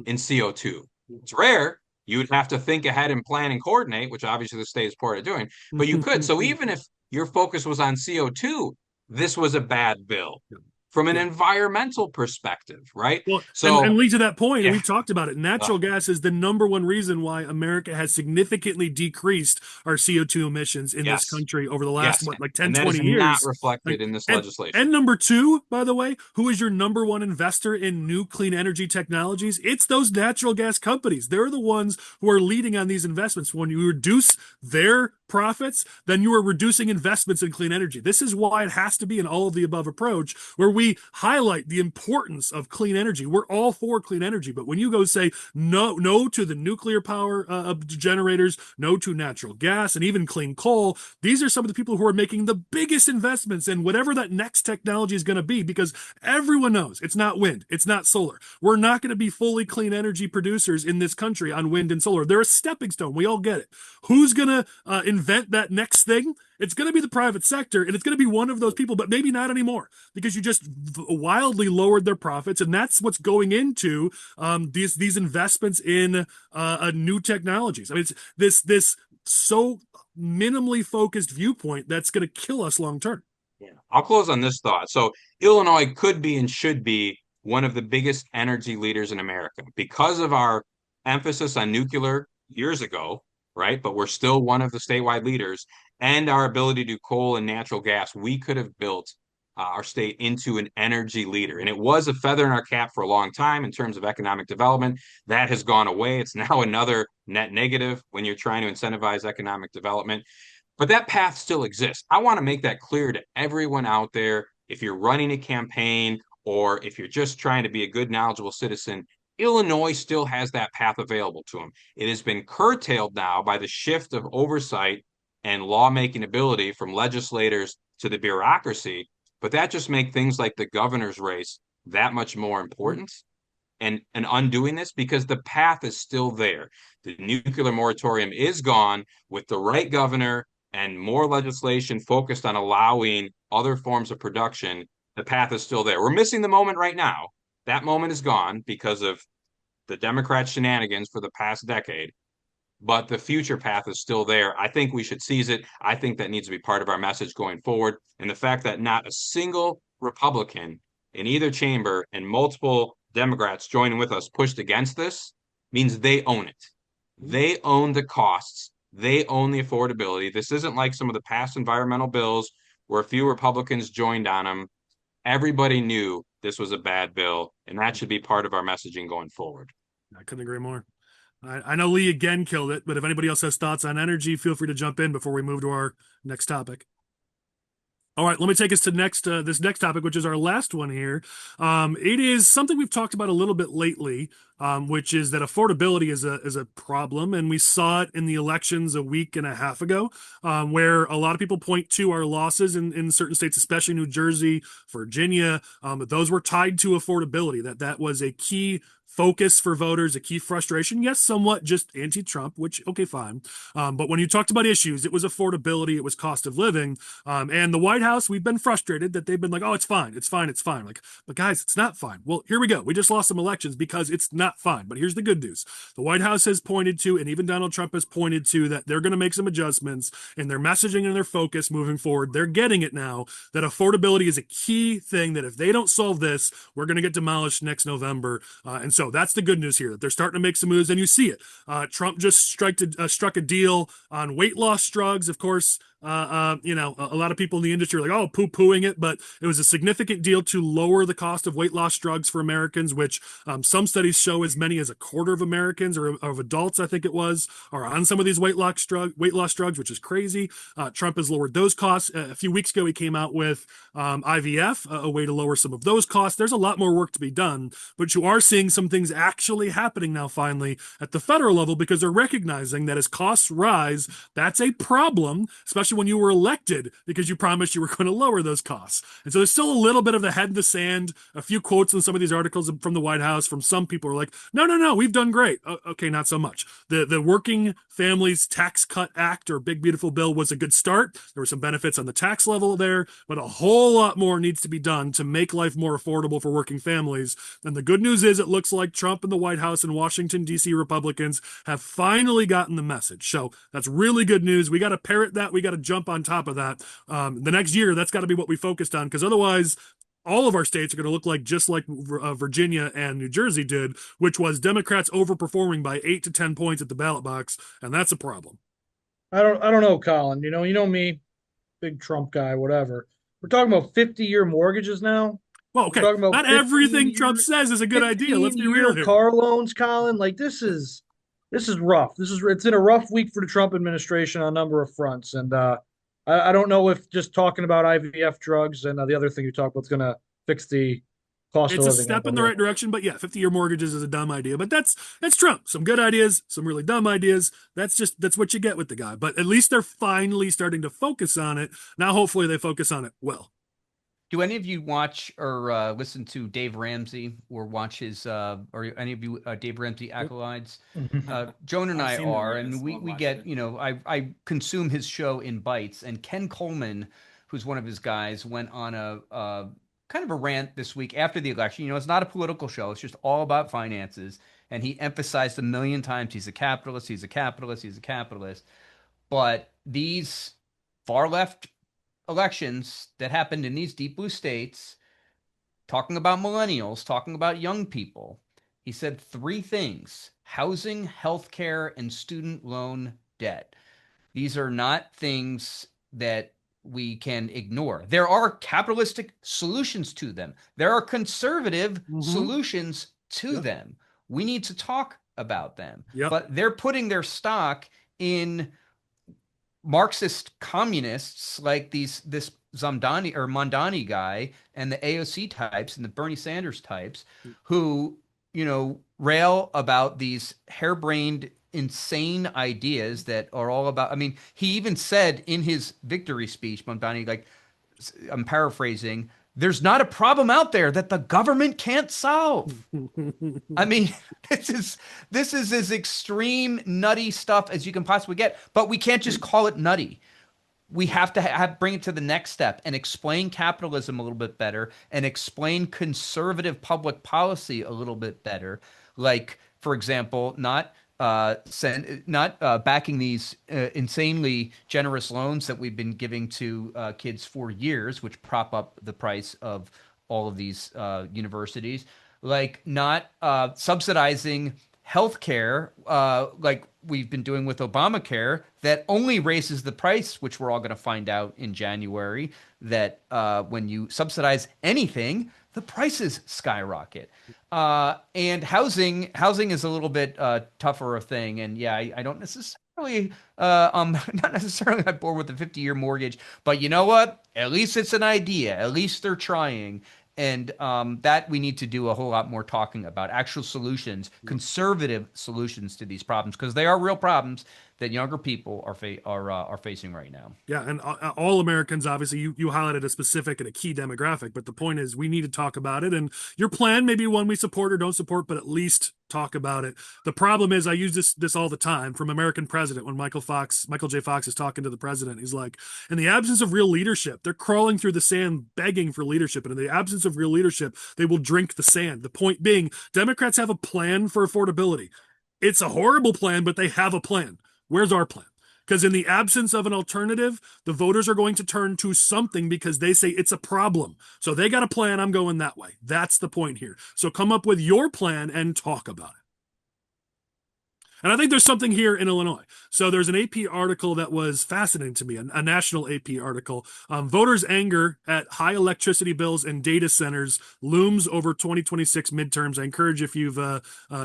in CO2. It's rare. You would have to think ahead and plan and coordinate, which obviously the state is part of doing, but you could. So even if your focus was on CO2, this was a bad bill from an environmental perspective, right? Well, so and lead to that point, and we've talked about it. Natural gas is the number one reason why America has significantly decreased our CO2 emissions in this country over the last, 10, 20 years. Not reflected in this legislation. And number two, by the way, who is your number one investor in new clean energy technologies? It's those natural gas companies. They're the ones who are leading on these investments. When you reduce their profits, then you are reducing investments in clean energy. This is why it has to be an all of the above approach, where we highlight the importance of clean energy. We're all for clean energy, but when you go say no to the nuclear power generators, no to natural gas, and even clean coal, these are some of the people who are making the biggest investments in whatever that next technology is going to be, because everyone knows it's not wind, it's not solar. We're not going to be fully clean energy producers in this country on wind and solar. They're a stepping stone. We all get it. Who's going to invent that next thing? It's going to be the private sector, and it's going to be one of those people, but maybe not anymore, because you just wildly lowered their profits, and that's what's going into these investments in new technologies. I mean, it's this so minimally focused viewpoint that's going to kill us long term. Yeah, I'll close on this thought. So Illinois could be and should be one of the biggest energy leaders in America because of our emphasis on nuclear years ago, right? But we're still one of the statewide leaders, and our ability to do coal and natural gas. We could have built our state into an energy leader. And it was a feather in our cap for a long time in terms of economic development. That has gone away. It's now another net negative when you're trying to incentivize economic development. But that path still exists. I want to make that clear to everyone out there. If you're running a campaign or if you're just trying to be a good, knowledgeable citizen, Illinois still has that path available to them. It has been curtailed now by the shift of oversight and lawmaking ability from legislators to the bureaucracy. But that just makes things like the governor's race that much more important and undoing this, because the path is still there. The nuclear moratorium is gone. With the right governor and more legislation focused on allowing other forms of production, the path is still there. We're missing the moment right now. That moment is gone because of the Democrat shenanigans for the past decade, but the future path is still there. I think we should seize it. I think that needs to be part of our message going forward. And the fact that not a single Republican in either chamber and multiple Democrats joining with us pushed against this means they own it. They own the costs. They own the affordability. This isn't like some of the past environmental bills where a few Republicans joined on them. Everybody knew this was a bad bill, and that should be part of our messaging going forward. I couldn't agree more. I know Lee again killed it, but if anybody else has thoughts on energy, feel free to jump in before we move to our next topic. All right, let me take us to this next topic, which is our last one here. It is something we've talked about a little bit lately, which is that affordability is a problem, and we saw it in the elections a week and a half ago, where a lot of people point to our losses in certain states, especially New Jersey, Virginia. But those were tied to affordability. That was a key focus for voters, a key frustration. Yes, somewhat just anti-Trump, which, okay, fine. But when you talked about issues, it was affordability, it was cost of living. And the White House, we've been frustrated that they've been like, oh, it's fine, it's fine, it's fine. Like, but guys, it's not fine. Well, here we go. We just lost some elections because it's not fine. But here's the good news. The White House has pointed to, and even Donald Trump has pointed to, that they're going to make some adjustments in their messaging and their focus moving forward. They're getting it now, that affordability is a key thing, that if they don't solve this, we're going to get demolished next November. And so that's the good news here, that they're starting to make some moves, and you see it. Trump just struck a deal on weight loss drugs. Of course, a lot of people in the industry are like, oh, poo-pooing it, but it was a significant deal to lower the cost of weight loss drugs for Americans, which some studies show as many as a quarter of Americans, or of adults, I think it was, are on some of these weight loss drugs, which is crazy. Trump has lowered those costs. A few weeks ago, he came out with IVF, a way to lower some of those costs. There's a lot more work to be done, but you are seeing some things actually happening now, finally, at the federal level, because they're recognizing that as costs rise, that's a problem, especially when you were elected, because you promised you were going to lower those costs. And so there's still a little bit of the head in the sand. A few quotes in some of these articles from the White House from some people are like, no, we've done great. Okay, not so much. The Working Families Tax Cut Act, or Big Beautiful Bill, was a good start. There were some benefits on the tax level there, but a whole lot more needs to be done to make life more affordable for working families. And the good news is, it looks like Trump and the White House and Washington, D.C. Republicans have finally gotten the message. So that's really good news. We got to parrot that. We got to jump on top of that. The next year, that's got to be what we focused on, because otherwise, all of our states are going to look like just like Virginia and New Jersey did, which was Democrats overperforming by 8 to 10 points at the ballot box, and that's a problem. I don't know, Colin. You know me, big Trump guy, whatever. We're talking about 50-year mortgages now. Well, okay, not everything Trump says is a good idea. Let's be real here. Car loans, Colin. Like, this is rough. It's in a rough week for the Trump administration on a number of fronts, and I don't know if just talking about IVF drugs and the other thing you talked about is going to fix the cost of living. It's a step in the right direction, but yeah, 50-year mortgages is a dumb idea. But that's Trump. Some good ideas, some really dumb ideas. That's what you get with the guy. But at least they're finally starting to focus on it. Now, hopefully, they focus on it well. Do any of you watch or listen to Dave Ramsey, or watch his, or any of you Dave Ramsey acolytes? Joan and I are, and we get, I consume his show in bites. And Ken Coleman, who's one of his guys, went on a kind of a rant this week after the election. It's not a political show. It's just all about finances. And he emphasized a million times, he's a capitalist, he's a capitalist, he's a capitalist. But these far left elections that happened in these deep blue states, talking about millennials, talking about young people, he said 3 things: housing, healthcare, and student loan debt. These are not things that we can ignore. There are capitalistic solutions to them. There are conservative solutions to them. We need to talk about them. But they're putting their stock in Marxist communists like this Zamdani or Mondani guy, and the AOC types and the Bernie Sanders types, who, rail about these harebrained, insane ideas that are all about. I mean, he even said in his victory speech, Mondani, like, I'm paraphrasing, there's not a problem out there that the government can't solve. I mean, this is as extreme nutty stuff as you can possibly get, but we can't just call it nutty. We have to bring it to the next step and explain capitalism a little bit better, and explain conservative public policy a little bit better. Like, for example, not backing these insanely generous loans that we've been giving to kids for years, which prop up the price of all of these universities, like not subsidizing healthcare like we've been doing with Obamacare, that only raises the price, which we're all going to find out in January, that when you subsidize anything, the prices skyrocket. And housing is a little bit tougher a thing. And yeah, I don't necessarily, not necessarily on board with the 50-year mortgage, but you know what? At least it's an idea. At least they're trying. And that we need to do a whole lot more talking about actual solutions, conservative solutions to these problems, because they are real problems that younger people are facing right now. Yeah, and all Americans, obviously, you highlighted a specific and a key demographic, but the point is we need to talk about it. And your plan may be one we support or don't support, but at least talk about it. The problem is I use this all the time from American President when Michael J. Fox is talking to the president. He's like, in the absence of real leadership, they're crawling through the sand begging for leadership. And in the absence of real leadership, they will drink the sand. The point being, Democrats have a plan for affordability. It's a horrible plan, but they have a plan. Where's our plan? Because in the absence of an alternative, the voters are going to turn to something because they say it's a problem. So they got a plan. I'm going that way. That's the point here. So come up with your plan and talk about it. And I think there's something here in Illinois. So there's an AP article that was fascinating to me, a national AP article. Voters' anger at high electricity bills and data centers looms over 2026 midterms. I encourage, if you've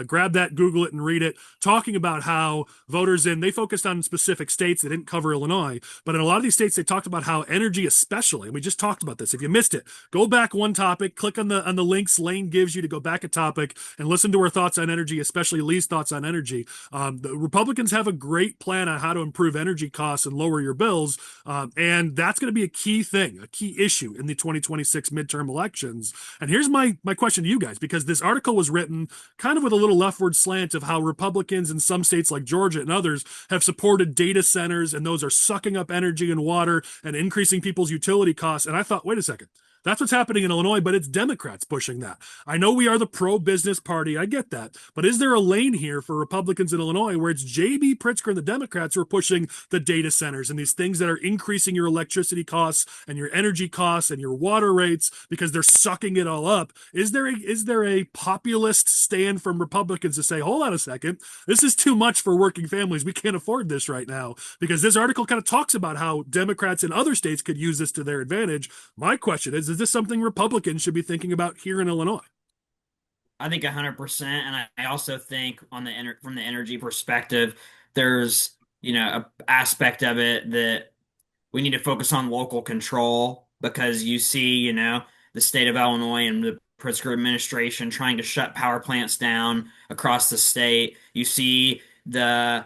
grabbed that, Google it and read it, talking about how voters they focused on specific states. They didn't cover Illinois, but in a lot of these states, they talked about how energy especially, and we just talked about this. If you missed it, go back one topic, click on the links Lane gives you to go back a topic and listen to our thoughts on energy, especially Lee's thoughts on energy. The Republicans have a great plan on how to improve energy costs and lower your bills, and that's going to be a key thing, a key issue in the 2026 midterm elections. And here's my question to you guys, because this article was written kind of with a little leftward slant of how Republicans in some states like Georgia and others have supported data centers, and those are sucking up energy and water and increasing people's utility costs. And I thought, wait a second. That's what's happening in Illinois, but it's Democrats pushing that. I know we are the pro-business party. I get that. But is there a lane here for Republicans in Illinois where it's J.B. Pritzker and the Democrats who are pushing the data centers and these things that are increasing your electricity costs and your energy costs and your water rates because they're sucking it all up? Is there a populist stand from Republicans to say, hold on a second, this is too much for working families. We can't afford this right now? Because this article kind of talks about how Democrats in other states could use this to their advantage. My question is this something Republicans should be thinking about here in Illinois? I think 100%, and I also think from the energy perspective, there's a aspect of it that we need to focus on local control, because you see the state of Illinois and the Pritzker administration trying to shut power plants down across the state. You see when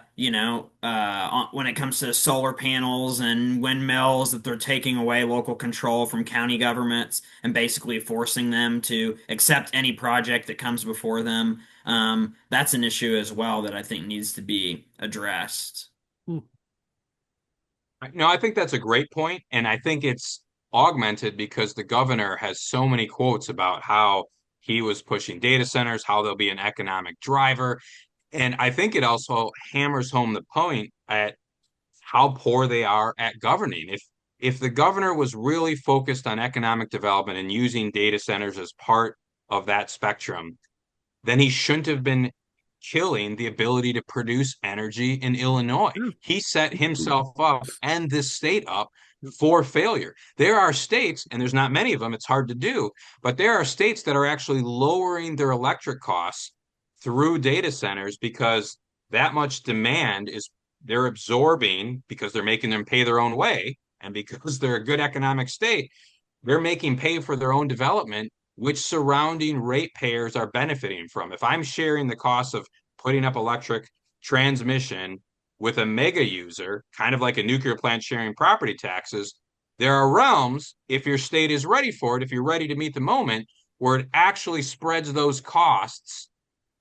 it comes to solar panels and windmills, that they're taking away local control from county governments and basically forcing them to accept any project that comes before them. That's an issue as well that I think needs to be addressed. No, I think that's a great point, and I think it's augmented because the governor has so many quotes about how he was pushing data centers, how they'll be an economic driver. And I think it also hammers home the point at how poor they are at governing. If the governor was really focused on economic development and using data centers as part of that spectrum, then he shouldn't have been killing the ability to produce energy in Illinois. He set himself up and this state up for failure. There are states, and there's not many of them, it's hard to do, but there are states that are actually lowering their electric costs through data centers because that much demand is they're absorbing, because they're making them pay their own way, and because they're a good economic state, they're making pay for their own development, which surrounding ratepayers are benefiting from. If I'm sharing the cost of putting up electric transmission with a mega user, kind of like a nuclear plant sharing property taxes, there are realms, if your state is ready for it, if you're ready to meet the moment, where it actually spreads those costs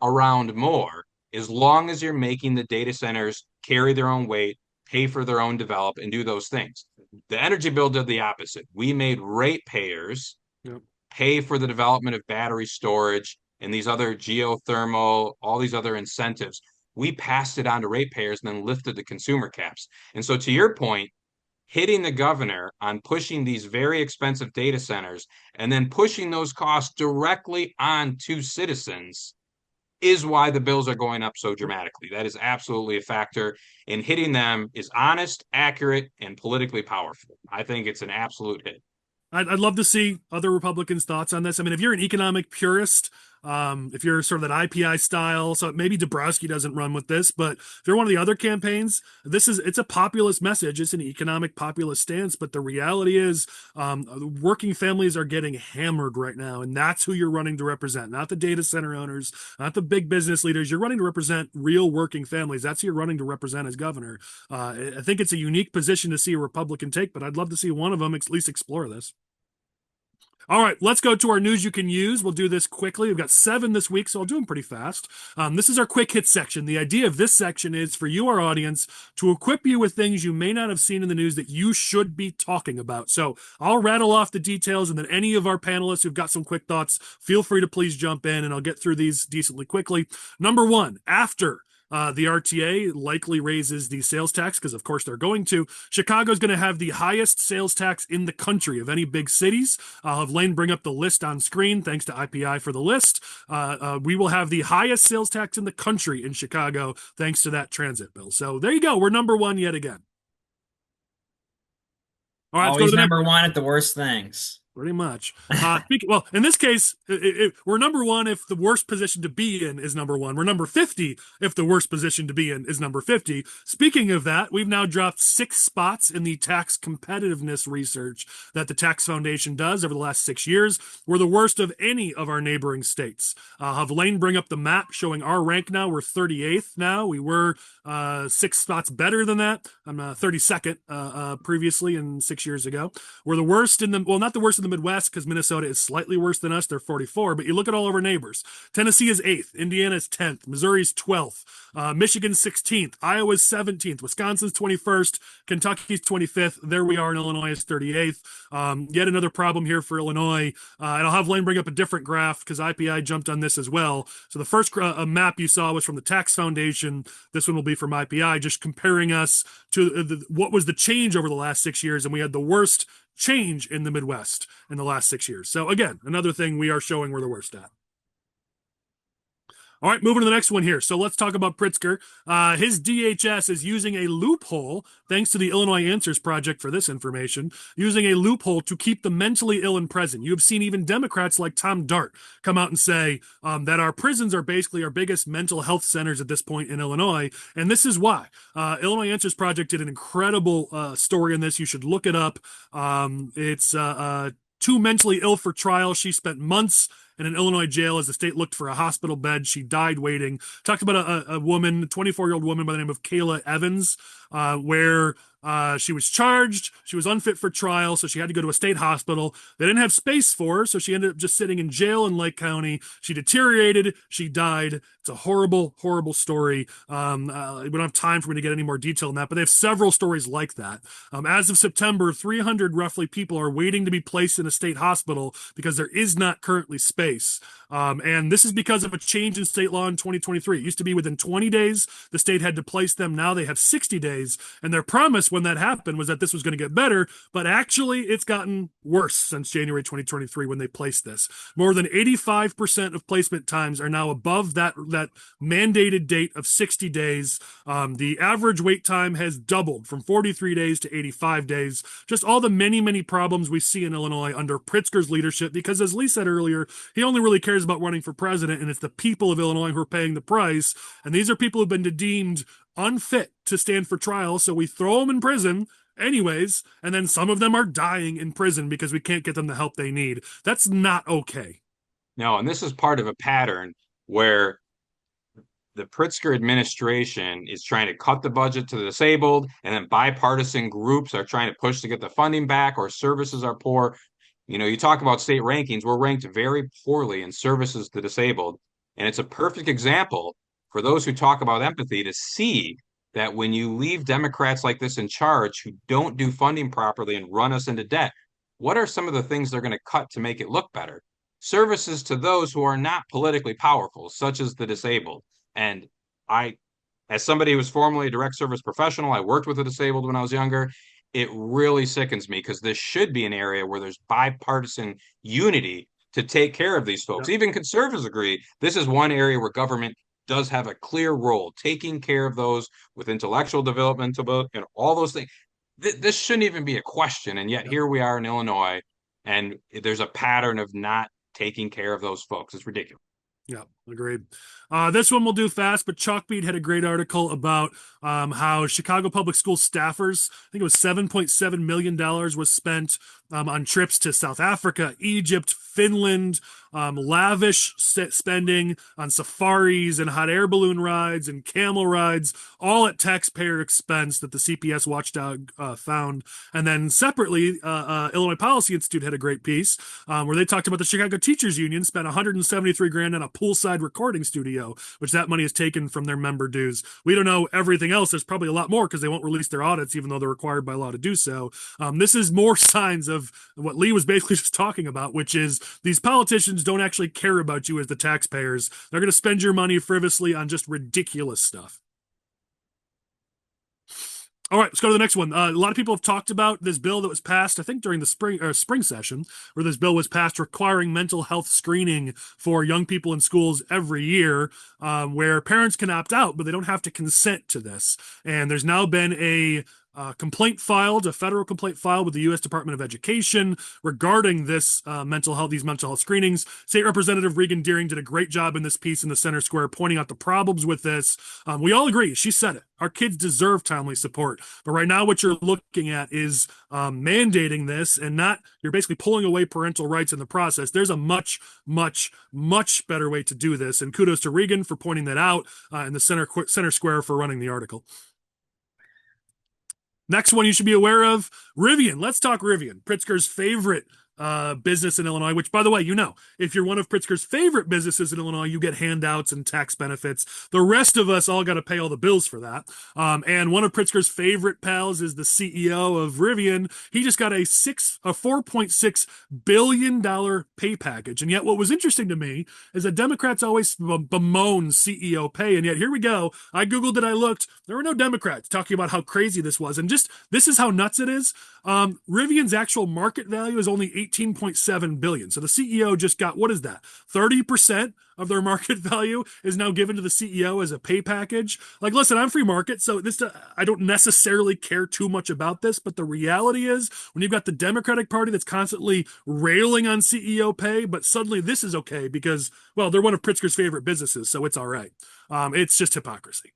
around more, as long as you're making the data centers carry their own weight, pay for their own develop, and do those things. The energy bill did the opposite. We made ratepayers pay for the development of battery storage and these other geothermal, all these other incentives. We passed it on to ratepayers and then lifted the consumer caps. And so to your point, hitting the governor on pushing these very expensive data centers and then pushing those costs directly on to citizens is why the bills are going up so dramatically. That is absolutely a factor. And hitting them is honest, accurate, and politically powerful. I think it's an absolute hit. I'd love to see other Republicans' thoughts on this. I mean, if you're an economic purist, if you're sort of that IPI style, so maybe Dabrowski doesn't run with this, but if you're one of the other campaigns, it's a populist message. It's an economic populist stance, but the reality is working families are getting hammered right now, and that's who you're running to represent, not the data center owners, not the big business leaders. You're running to represent real working families. That's who you're running to represent as governor. I think it's a unique position to see a Republican take, but I'd love to see one of them at least explore this. All right, let's go to our news you can use. We'll do this quickly. We've got 7 this week, so I'll do them pretty fast. This is our quick hit section. The idea of this section is for you, our audience, to equip you with things you may not have seen in the news that you should be talking about. So I'll rattle off the details, and then any of our panelists who've got some quick thoughts, feel free to please jump in, and I'll get through these decently quickly. Number 1, after the RTA likely raises the sales tax, because of course they're going to. Chicago's going to have the highest sales tax in the country of any big cities. I'll have Lane bring up the list on screen. Thanks to IPI for the list. We will have the highest sales tax in the country in Chicago, thanks to that transit bill. So there you go. We're number 1 yet again. All right, always number 1 at the worst things. Pretty much. Well, in this case, we're number 1 if the worst position to be in is number 1. We're number 50 if the worst position to be in is number 50. Speaking of that, we've now dropped 6 spots in the tax competitiveness research that the Tax Foundation does over the last 6 years. We're the worst of any of our neighboring states. Have Lane bring up the map showing our rank now. We're 38th now. We were 6 spots better than that. I'm 32nd previously and 6 years ago. We're the worst in the, well, not the worst in the Midwest, because Minnesota is slightly worse than us. They're 44, but you look at all of our neighbors. Tennessee is 8th, Indiana is 10th, Missouri is 12th, Michigan's 16th, Iowa's 17th, Wisconsin's 21st, Kentucky's 25th. There we are, in Illinois is 38th. Yet another problem here for Illinois. And I'll have Lane bring up a different graph because IPI jumped on this as well. So the first map you saw was from the Tax Foundation. This one will be from IPI, just comparing us to what was the change over the last 6 years, and we had the worst change in the Midwest in the last 6 years. So again, another thing we are showing we're the worst at. All right, moving to the next one here. So let's talk about Pritzker. His DHS is using a loophole, thanks to the Illinois Answers Project for this information, using a loophole to keep the mentally ill in prison. You have seen even Democrats like Tom Dart come out and say that our prisons are basically our biggest mental health centers at this point in Illinois. And this is why. Illinois Answers Project did an incredible story on this. You should look it up. It's too mentally ill for trial. She spent months in an Illinois jail as the state looked for a hospital bed. She died waiting. Talked about a woman, a 24-year-old woman by the name of Kayla Evans, where she was charged. She was unfit for trial, so she had to go to a state hospital. They didn't have space for her, so she ended up just sitting in jail in Lake County. She deteriorated. She died. It's a horrible, horrible story. We don't have time for me to get any more detail on that, but they have several stories like that. As of September, 300 roughly people are waiting to be placed in a state hospital because there is not currently space. And this is because of a change in state law in 2023. It used to be within 20 days, the state had to place them. Now they have 60 days. And their promise when that happened was that this was going to get better, but actually it's gotten worse since January 2023 when they placed this. More than 85% of placement times are now above that mandated date of 60 days. The average wait time has doubled from 43 days to 85 days. Just all the many, many problems we see in Illinois under Pritzker's leadership, because as Lee said earlier, he only really cares about running for president, and it's the people of Illinois who are paying the price. And these are people who've been deemed unfit to stand for trial, so we throw them in prison anyways, and then some of them are dying in prison because we can't get them the help they need. That's not okay. No, and this is part of a pattern where the Pritzker administration is trying to cut the budget to the disabled, and then bipartisan groups are trying to push to get the funding back, or services are poor. You know, you talk about state rankings, we're ranked very poorly in services to disabled. And it's a perfect example for those who talk about empathy to see that when you leave Democrats like this in charge who don't do funding properly and run us into debt, what are some of the things they're going to cut to make it look better? services to those who are not politically powerful, such as the disabled. And I, as somebody who was formerly a direct service professional, I worked with the disabled when I was younger. It really sickens me because this should be an area where there's bipartisan unity to take care of these folks. Even conservatives agree this is one area where government does have a clear role, taking care of those with intellectual development, and all those things. This shouldn't even be a question. And yet here we are in Illinois, and there's a pattern of not taking care of those folks. It's ridiculous. Yeah, agreed. This one we'll do fast, but Chalkbeat had a great article about how Chicago public school staffers, I think it was $7.7 million was spent on trips to South Africa, Egypt, Finland, lavish spending on safaris and hot air balloon rides and camel rides, all at taxpayer expense that the CPS watchdog found. And then separately, Illinois Policy Institute had a great piece where they talked about the Chicago Teachers Union spent $173,000 on a poolside recording studio, which that money is taken from their member dues. We don't know everything else. There's probably a lot more because they won't release their audits, even though they're required by law to do so. This is more signs of what Lee was basically just talking about, which is these politicians don't actually care about you as the taxpayers. They're going to spend your money frivolously on just ridiculous stuff. All right, let's go to the next one. A lot of people have talked about this bill that was passed, I think, during the spring session, where this bill was passed requiring mental health screening for young people in schools every year, where parents can opt out, but they don't have to consent to this. And there's now been a complaint filed, a federal complaint filed with the U.S. Department of Education regarding this these mental health screenings. State Representative Regan Deering did a great job in this piece in the Center Square, pointing out the problems with this. We all agree. She said it. Our kids deserve timely support. But right now, what you're looking at is mandating this and you're basically pulling away parental rights in the process. There's a much, much, much better way to do this. And kudos to Regan for pointing that out and the Center Square for running the article. Next one you should be aware of, Rivian. Let's talk Rivian, Pritzker's favorite business in Illinois, which, by the way, if you're one of Pritzker's favorite businesses in Illinois, you get handouts and tax benefits. The rest of us all got to pay all the bills for that. And one of Pritzker's favorite pals is the CEO of Rivian. He just got a $4.6 billion pay package. And yet what was interesting to me is that Democrats always bemoan CEO pay. And yet here we go. I Googled it. I looked. There were no Democrats talking about how crazy this was. And this is how nuts it is. Rivian's actual market value is only $18.7 billion. So the CEO just got, what is that? 30% of their market value is now given to the CEO as a pay package. Like, listen, I'm free market, so I don't necessarily care too much about this, but the reality is when you've got the Democratic Party that's constantly railing on CEO pay, but suddenly this is okay because, well, they're one of Pritzker's favorite businesses, so it's all right. It's just hypocrisy.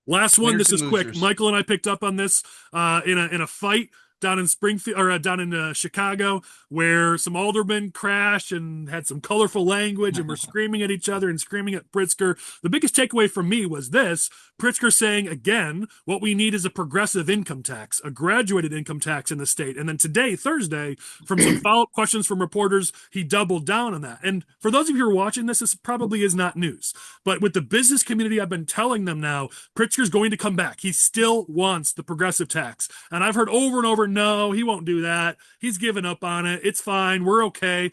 Last one. This is quick. Michael and I picked up on this in a fight down in Springfield or down in Chicago, where some aldermen crashed and had some colorful language and were screaming at each other and screaming at Pritzker. The biggest takeaway from me was this: Pritzker saying again, what we need is a progressive income tax, a graduated income tax in the state. And then today, Thursday, from some follow-up questions from reporters, he doubled down on that. And for those of you who are watching this probably is not news. But with the business community, I've been telling them now, Pritzker's going to come back. He still wants the progressive tax. And I've heard over and over, no, he won't do that. He's given up on it. It's fine. We're okay.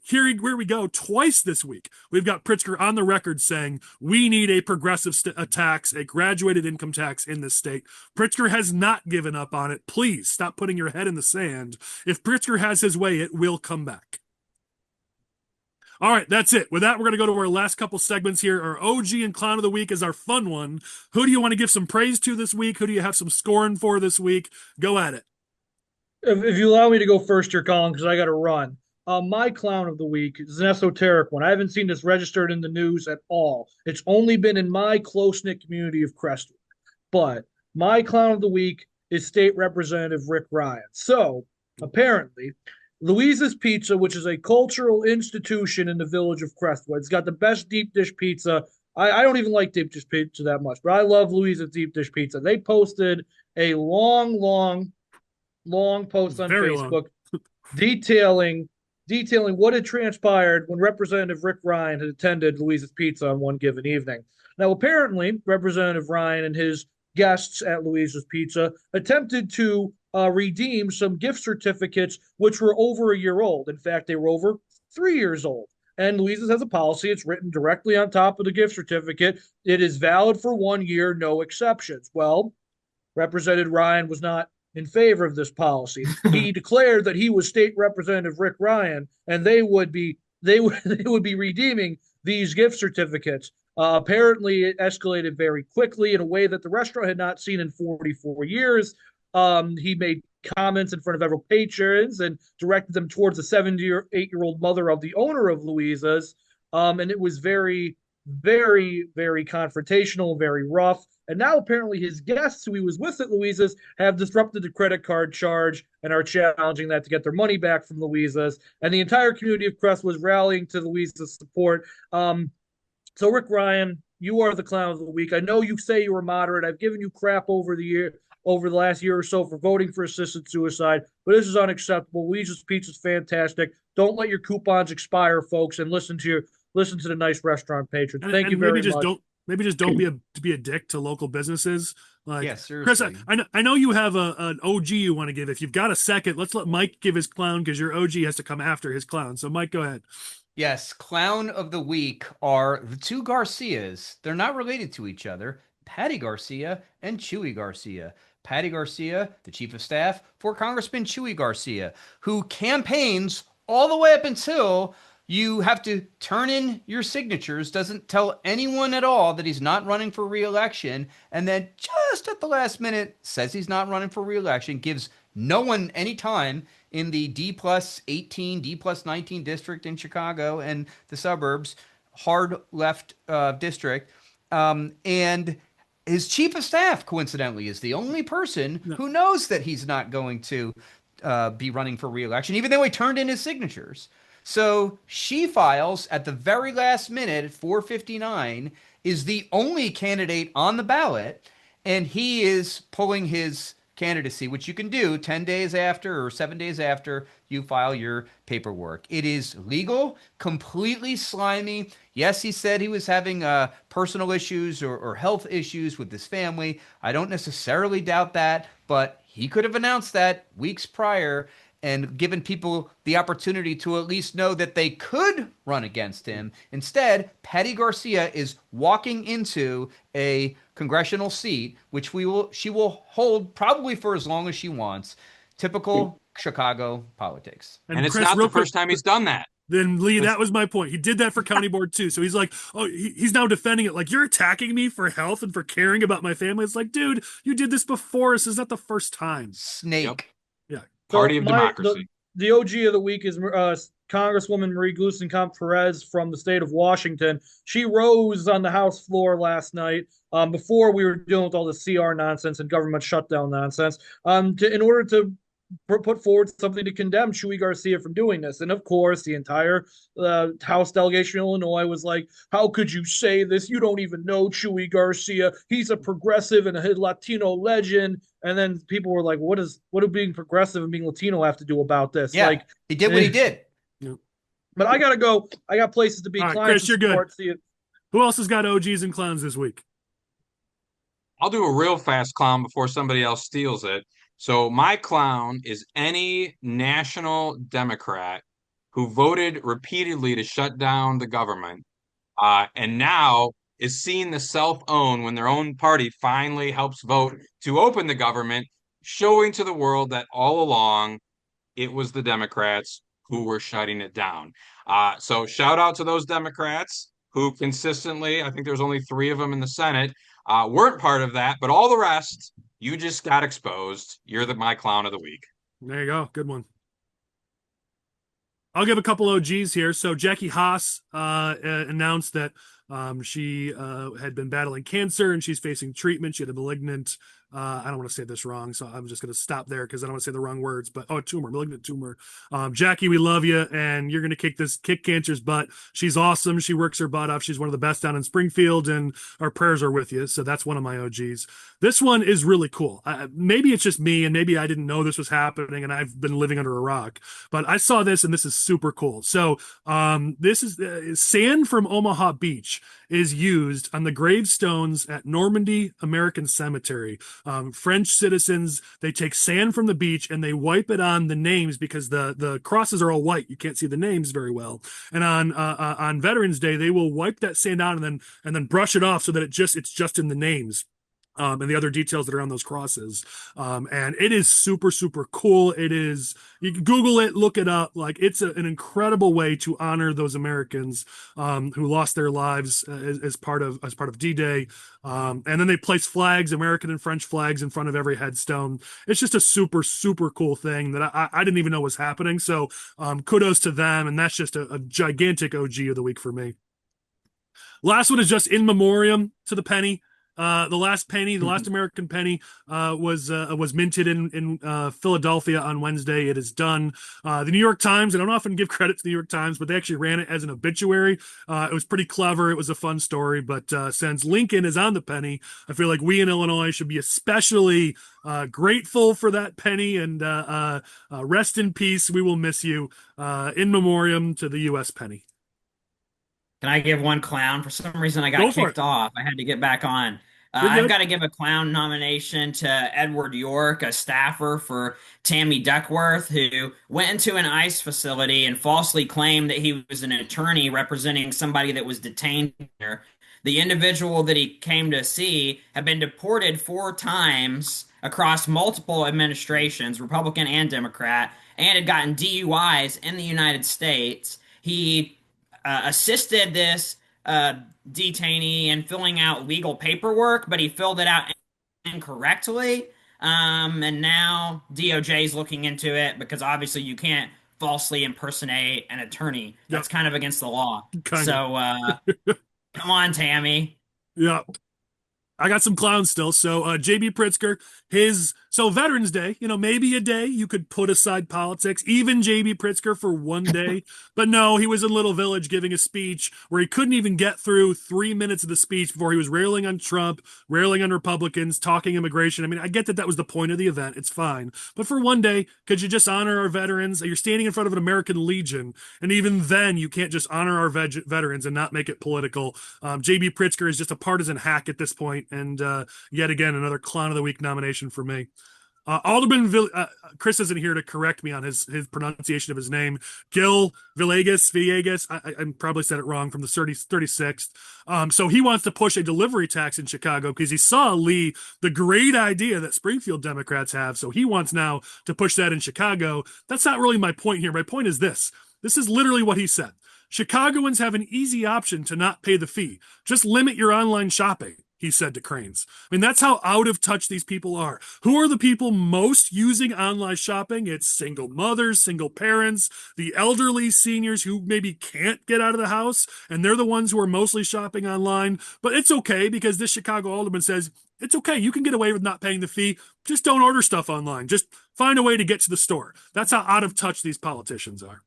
Here we go. Twice this week, we've got Pritzker on the record saying we need a progressive tax, a graduated income tax in this state. Pritzker has not given up on it. Please stop putting your head in the sand. If Pritzker has his way, it will come back. All right, that's it. With that, we're going to go to our last couple segments here. Our OG and Clown of the Week is our fun one. Who do you want to give some praise to this week? Who do you have some scorn for this week? Go at it. If you allow me to go first here, Collin, because I got to run. My clown of the week is an esoteric one. I haven't seen this registered in the news at all. It's only been in my close-knit community of Crestwood. But my clown of the week is State Representative Rick Ryan. So, apparently, Louise's Pizza, which is a cultural institution in the village of Crestwood, it's got the best deep dish pizza. I don't even like deep dish pizza that much, but I love Louise's deep dish pizza. They posted a long post on Facebook detailing what had transpired when Representative Rick Ryan had attended Louise's Pizza on one given evening. Now, apparently, Representative Ryan and his guests at Louise's Pizza attempted to redeem some gift certificates which were over a year old. In fact, they were over 3 years old. And Louisa's has a policy. It's written directly on top of the gift certificate. It is valid for 1 year, no exceptions. Well, Representative Ryan was not in favor of this policy. He declared that he was State Representative Rick Ryan, and they would be redeeming these gift certificates. Apparently, it escalated very quickly in a way that the restaurant had not seen in 44 years. He made comments in front of several patrons and directed them towards the 78-year-old mother of the owner of Louisa's. And it was very, very, very confrontational, very rough. And now apparently his guests who he was with at Louisa's have disrupted the credit card charge and are challenging that to get their money back from Louisa's. And the entire community of Crest was rallying to Louisa's support. So Rick Ryan, you are the clown of the week. I know you say you were moderate. I've given you crap over the last year or so for voting for assisted suicide, but this is unacceptable. Louisa's Pizza is fantastic. Don't let your coupons expire, folks, and listen to the nice restaurant patrons. Thank you very much. Maybe just don't be a dick to local businesses. Like, yeah, seriously. Chris, I know you have an OG you want to give. If you've got a second, let's let Mike give his clown because your OG has to come after his clown. So Mike, go ahead. Yes, clown of the week are the two Garcias. They're not related to each other. Patty Garcia and Chuy Garcia. Patty Garcia, the chief of staff for Congressman Chuy Garcia, who campaigns all the way up until you have to turn in your signatures, doesn't tell anyone at all that he's not running for re-election, and then just at the last minute says he's not running for re-election, gives no one any time in the D+18, D+19 district in Chicago and the suburbs, hard left district, and his chief of staff, coincidentally, is the only person who knows that he's not going to be running for re-election, even though he turned in his signatures. So she files at the very last minute at 4:59, is the only candidate on the ballot, and he is pulling his candidacy, which you can do 10 days after or 7 days after you file your paperwork. It is legal, completely slimy. Yes, he said he was having personal issues or health issues with his family. I don't necessarily doubt that, but he could have announced that weeks prior and given people the opportunity to at least know that they could run against him. Instead, Patty Garcia is walking into a congressional seat, which she will hold probably for as long as she wants. Typical Chicago politics. And it's Chris, not the first time he's done that. Then Lee, that was my point. He did that for county board too. So he's like, oh, he's now defending it. Like, you're attacking me for health and for caring about my family. It's like, dude, you did this before. This is not the first time. Snake. Yep. Yeah. Party of democracy. The OG of the week is Congresswoman Marie Gluesenkamp-Perez from the state of Washington. She rose on the House floor last night before we were dealing with all the CR nonsense and government shutdown nonsense in order to put forward something to condemn Chuy Garcia from doing this. And of course, the entire House delegation in Illinois was like, how could you say this? You don't even know Chuy Garcia. He's a progressive and a Latino legend. And then people were like, what do being progressive and being Latino have to do about this? Yeah, like, he did what he did. But I gotta go. I got places to be. All right, Chris, you're good. Who else has got OGs and clowns this week? I'll do a real fast clown before somebody else steals it. So my clown is any national Democrat who voted repeatedly to shut down the government and now is seeing the self-own when their own party finally helps vote to open the government, showing to the world that all along it was the Democrats who were shutting it down. So shout out to those Democrats who consistently, I think there's only 3 of them in the Senate, weren't part of that, but all the rest, you just got exposed. You're my clown of the week. There you go. Good one. I'll give a couple OGs here. So Jackie Haas announced that she had been battling cancer and she's facing treatment. She had a malignant, I don't want to say this wrong, so I'm just going to stop there because I don't want to say the wrong words, but malignant tumor. Jackie, we love you, and you're going to kick cancer's butt. She's awesome. She works her butt off. She's one of the best down in Springfield, and our prayers are with you. So that's one of my OGs. This one is really cool. Maybe it's just me, and maybe I didn't know this was happening, and I've been living under a rock, but I saw this, and this is super cool. So this is sand from Omaha Beach is used on the gravestones at Normandy American Cemetery French citizens, they take sand from the beach and they wipe it on the names because the crosses are all white. You can't see the names very well. And on Veterans Day, they will wipe that sand out and then brush it off so that it's just in the names. And the other details that are on those crosses. And it is super, super cool. It is, you can Google it, look it up. Like, it's an incredible way to honor those Americans who lost their lives as part of D-Day. And then they place flags, American and French flags, in front of every headstone. It's just a super, super cool thing that I didn't even know was happening. So kudos to them. And that's just a gigantic OG of the week for me. Last one is just in memoriam to the penny. The last American penny, was minted in Philadelphia on Wednesday. It is done. The New York Times, and I don't often give credit to the New York Times, but they actually ran it as an obituary. It was pretty clever. It was a fun story, but since Lincoln is on the penny, I feel like we in Illinois should be especially grateful for that penny, and rest in peace. We will miss you. In memoriam to the U.S. penny. Can I give one clown? For some reason, I got kicked off. I had to get back on. I've got to give a clown nomination to Edward York, a staffer for Tammy Duckworth, who went into an ICE facility and falsely claimed that he was an attorney representing somebody that was detained there. The individual that he came to see had been deported 4 times across multiple administrations, Republican and Democrat, and had gotten DUIs in the United States. He assisted this detainee in filling out legal paperwork, but he filled it out incorrectly. And now DOJ is looking into it because obviously you can't falsely impersonate an attorney. That's kind of against the law. So come on, Tammy. Yeah. I got some clowns still. So JB Pritzker, so Veterans Day, maybe a day you could put aside politics, even JB Pritzker for one day. But no, he was in Little Village giving a speech where he couldn't even get through 3 minutes of the speech before he was railing on Trump, railing on Republicans, talking immigration. I mean, I get that was the point of the event. It's fine. But for one day, could you just honor our veterans? You're standing in front of an American Legion. And even then, you can't just honor our veterans and not make it political. JB Pritzker is just a partisan hack at this point. And yet again, another Clown of the Week nomination for me. Alderman Chris isn't here to correct me on his pronunciation of his name. Gil Villegas. I probably said it wrong, from the 36th. So he wants to push a delivery tax in Chicago because he saw, Lee, the great idea that Springfield Democrats have. So he wants now to push that in Chicago. That's not really my point here. My point is this. This is literally what he said. Chicagoans have an easy option to not pay the fee. Just limit your online shopping, he said to Cranes. I mean, that's how out of touch these people are. Who are the people most using online shopping? It's single mothers, single parents, the elderly, seniors who maybe can't get out of the house, and they're the ones who are mostly shopping online. But it's okay because this Chicago alderman says, it's okay, you can get away with not paying the fee. Just don't order stuff online. Just find a way to get to the store. That's how out of touch these politicians are.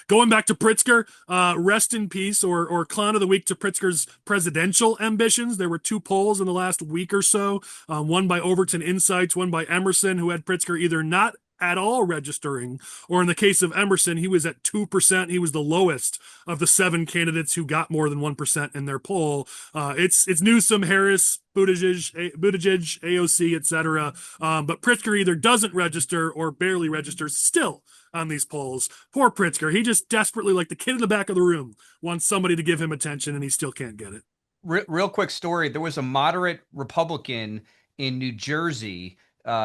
Going back to Pritzker, rest in peace, or Clown of the Week to Pritzker's presidential ambitions. There were 2 polls in the last week or so, one by Overton Insights, one by Emerson, who had Pritzker either not at all registering, or in the case of Emerson, he was at 2%. He was the lowest of the 7 candidates who got more than 1% in their poll. It's Newsom, Harris, Buttigieg, AOC, etc. But Pritzker either doesn't register or barely registers still on these polls. Poor Pritzker. He just desperately, like the kid in the back of the room, wants somebody to give him attention, and he still can't get it. Real quick story. There was a moderate Republican in New Jersey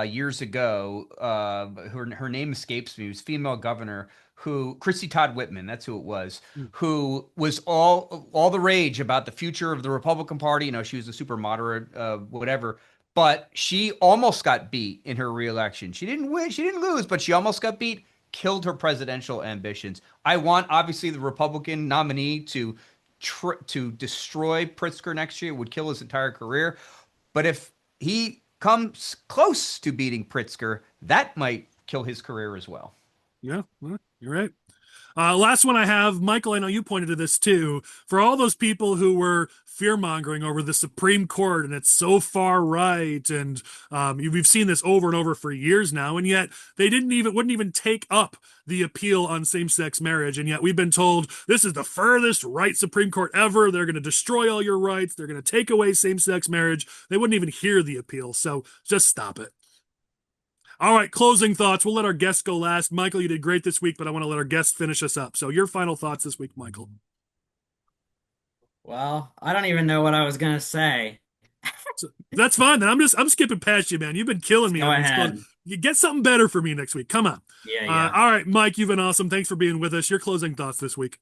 years ago. Her name escapes me. It was female governor Christy Todd Whitman, that's who it was, who was all the rage about the future of the Republican Party. She was a super moderate, whatever. But she almost got beat in her reelection. She didn't win. She didn't lose, but she almost got beat. Killed her presidential ambitions. I want, obviously, the Republican nominee to destroy Pritzker next year. It would kill his entire career. But if he comes close to beating Pritzker, that might kill his career as well. Yeah, well, you're right. Last one I have, Michael, I know you pointed to this too. For all those people who were fear-mongering over the Supreme Court and it's so far right, and we've seen this over and over for years now, and yet they wouldn't even take up the appeal on same-sex marriage, and yet we've been told this is the furthest right Supreme Court ever. They're going to destroy all your rights. They're going to take away same-sex marriage. They wouldn't even hear the appeal, so just stop it. All right, closing thoughts. We'll let our guests go last. Michael, you did great this week, but I want to let our guests finish us up. So your final thoughts this week, Michael. Well, I don't even know what I was gonna say. So, that's fine. Then I'm skipping past you, man. You've been killing me. Go ahead. You get something better for me next week. Come on. Yeah. All right, Mike, you've been awesome. Thanks for being with us. Your closing thoughts this week.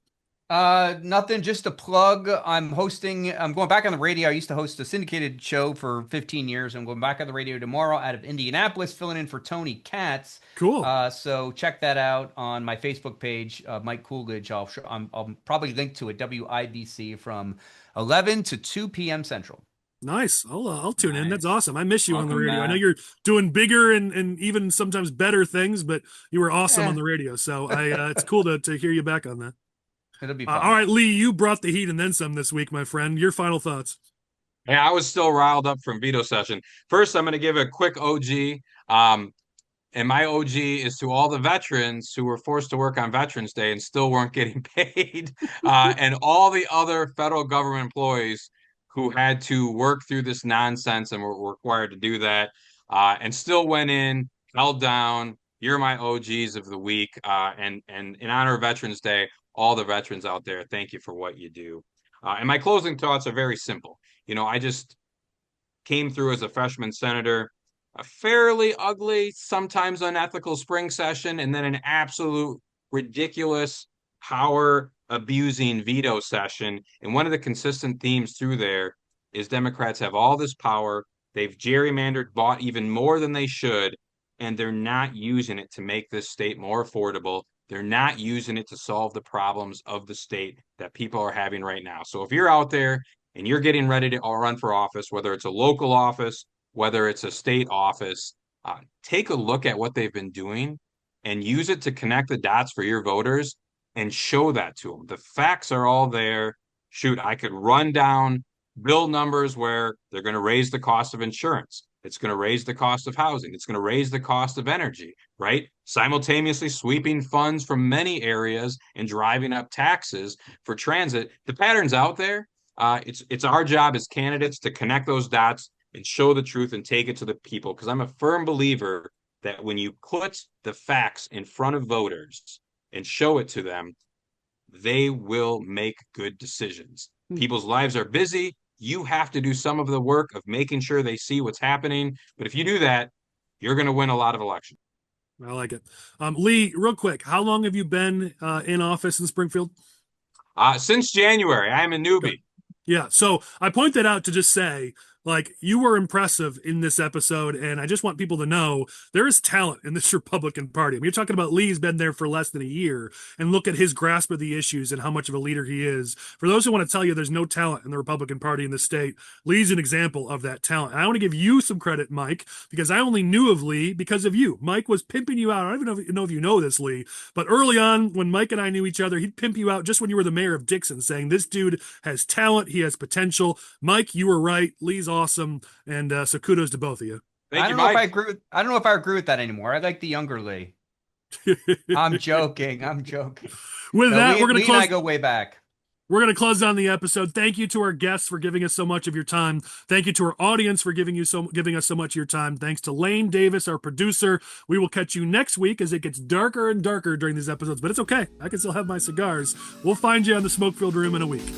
Nothing, just a plug. I'm going back on the radio. I used to host a syndicated show for 15 years. I'm going back on the radio tomorrow out of Indianapolis, filling in for Tony Katz. Cool. So check that out on my Facebook page, Mike Koolidge. I'll probably link to it, WIBC, from 11 to 2 p.m. Central. Nice. I'll tune in. That's awesome. I miss you on the Welcome radio. back. I know you're doing bigger and even sometimes better things, but you were awesome on the radio. So it's cool to hear you back on that. It'll be fun. All right, Lee, you brought the heat and then some this week, my friend. Your final thoughts. Yeah, I was still riled up from veto session. First, I'm going to give a quick OG. And my OG is to all the veterans who were forced to work on Veterans Day and still weren't getting paid, and all the other federal government employees who had to work through this nonsense and were required to do that, and still went in, held down. You're my OGs of the week. And in honor of Veterans Day, all the veterans out there, thank you for what you do. And my closing thoughts are very simple. I just came through as a freshman senator, a fairly ugly, sometimes unethical spring session, and then an absolute ridiculous power abusing veto session. And one of the consistent themes through there is Democrats have all this power. They've gerrymandered, bought even more than they should, and they're not using it to make this state more affordable. They're not using it to solve the problems of the state that people are having right now. So if you're out there and you're getting ready to run for office, whether it's a local office, whether it's a state office, take a look at what they've been doing and use it to connect the dots for your voters and show that to them. The facts are all there. Shoot, I could run down bill numbers where they're going to raise the cost of insurance. It's going to raise the cost of housing. It's going to raise the cost of energy, right? Simultaneously sweeping funds from many areas and driving up taxes for transit. The pattern's out there. It's our job as candidates to connect those dots and show the truth and take it to the people. Because I'm a firm believer that when you put the facts in front of voters and show it to them, they will make good decisions. People's lives are busy. You have to do some of the work of making sure they see what's happening. But if you do that, you're going to win a lot of elections. I like it. Lee, real quick, how long have you been in office in Springfield? Since January. I am a newbie. Okay. Yeah, so I point that out to just say, like, you were impressive in this episode, and I just want people to know there is talent in this Republican Party. I mean, you're talking about Lee's been there for less than a year, and look at his grasp of the issues and how much of a leader he is. For those who want to tell you there's no talent in the Republican Party in the state, Lee's an example of that talent. And I want to give you some credit, Mike, because I only knew of Lee because of you. Mike was pimping you out. I don't even know if you know this, Lee, but early on, when Mike and I knew each other, he'd pimp you out just when you were the mayor of Dixon, saying this dude has talent, he has potential. Mike, you were right. Lee's awesome, and so kudos to both of you. I don't know if I agree with that anymore. I like the younger Lee. I'm joking. With that, we're going to close. Lee and I go way back. We're going to close down the episode. Thank you to our guests for giving us so much of your time. Thank you to our audience for giving us so much of your time. Thanks to Lane Davis, our producer. We will catch you next week as it gets darker and darker during these episodes, but it's okay. I can still have my cigars. We'll find you on the smoke-filled room in a week.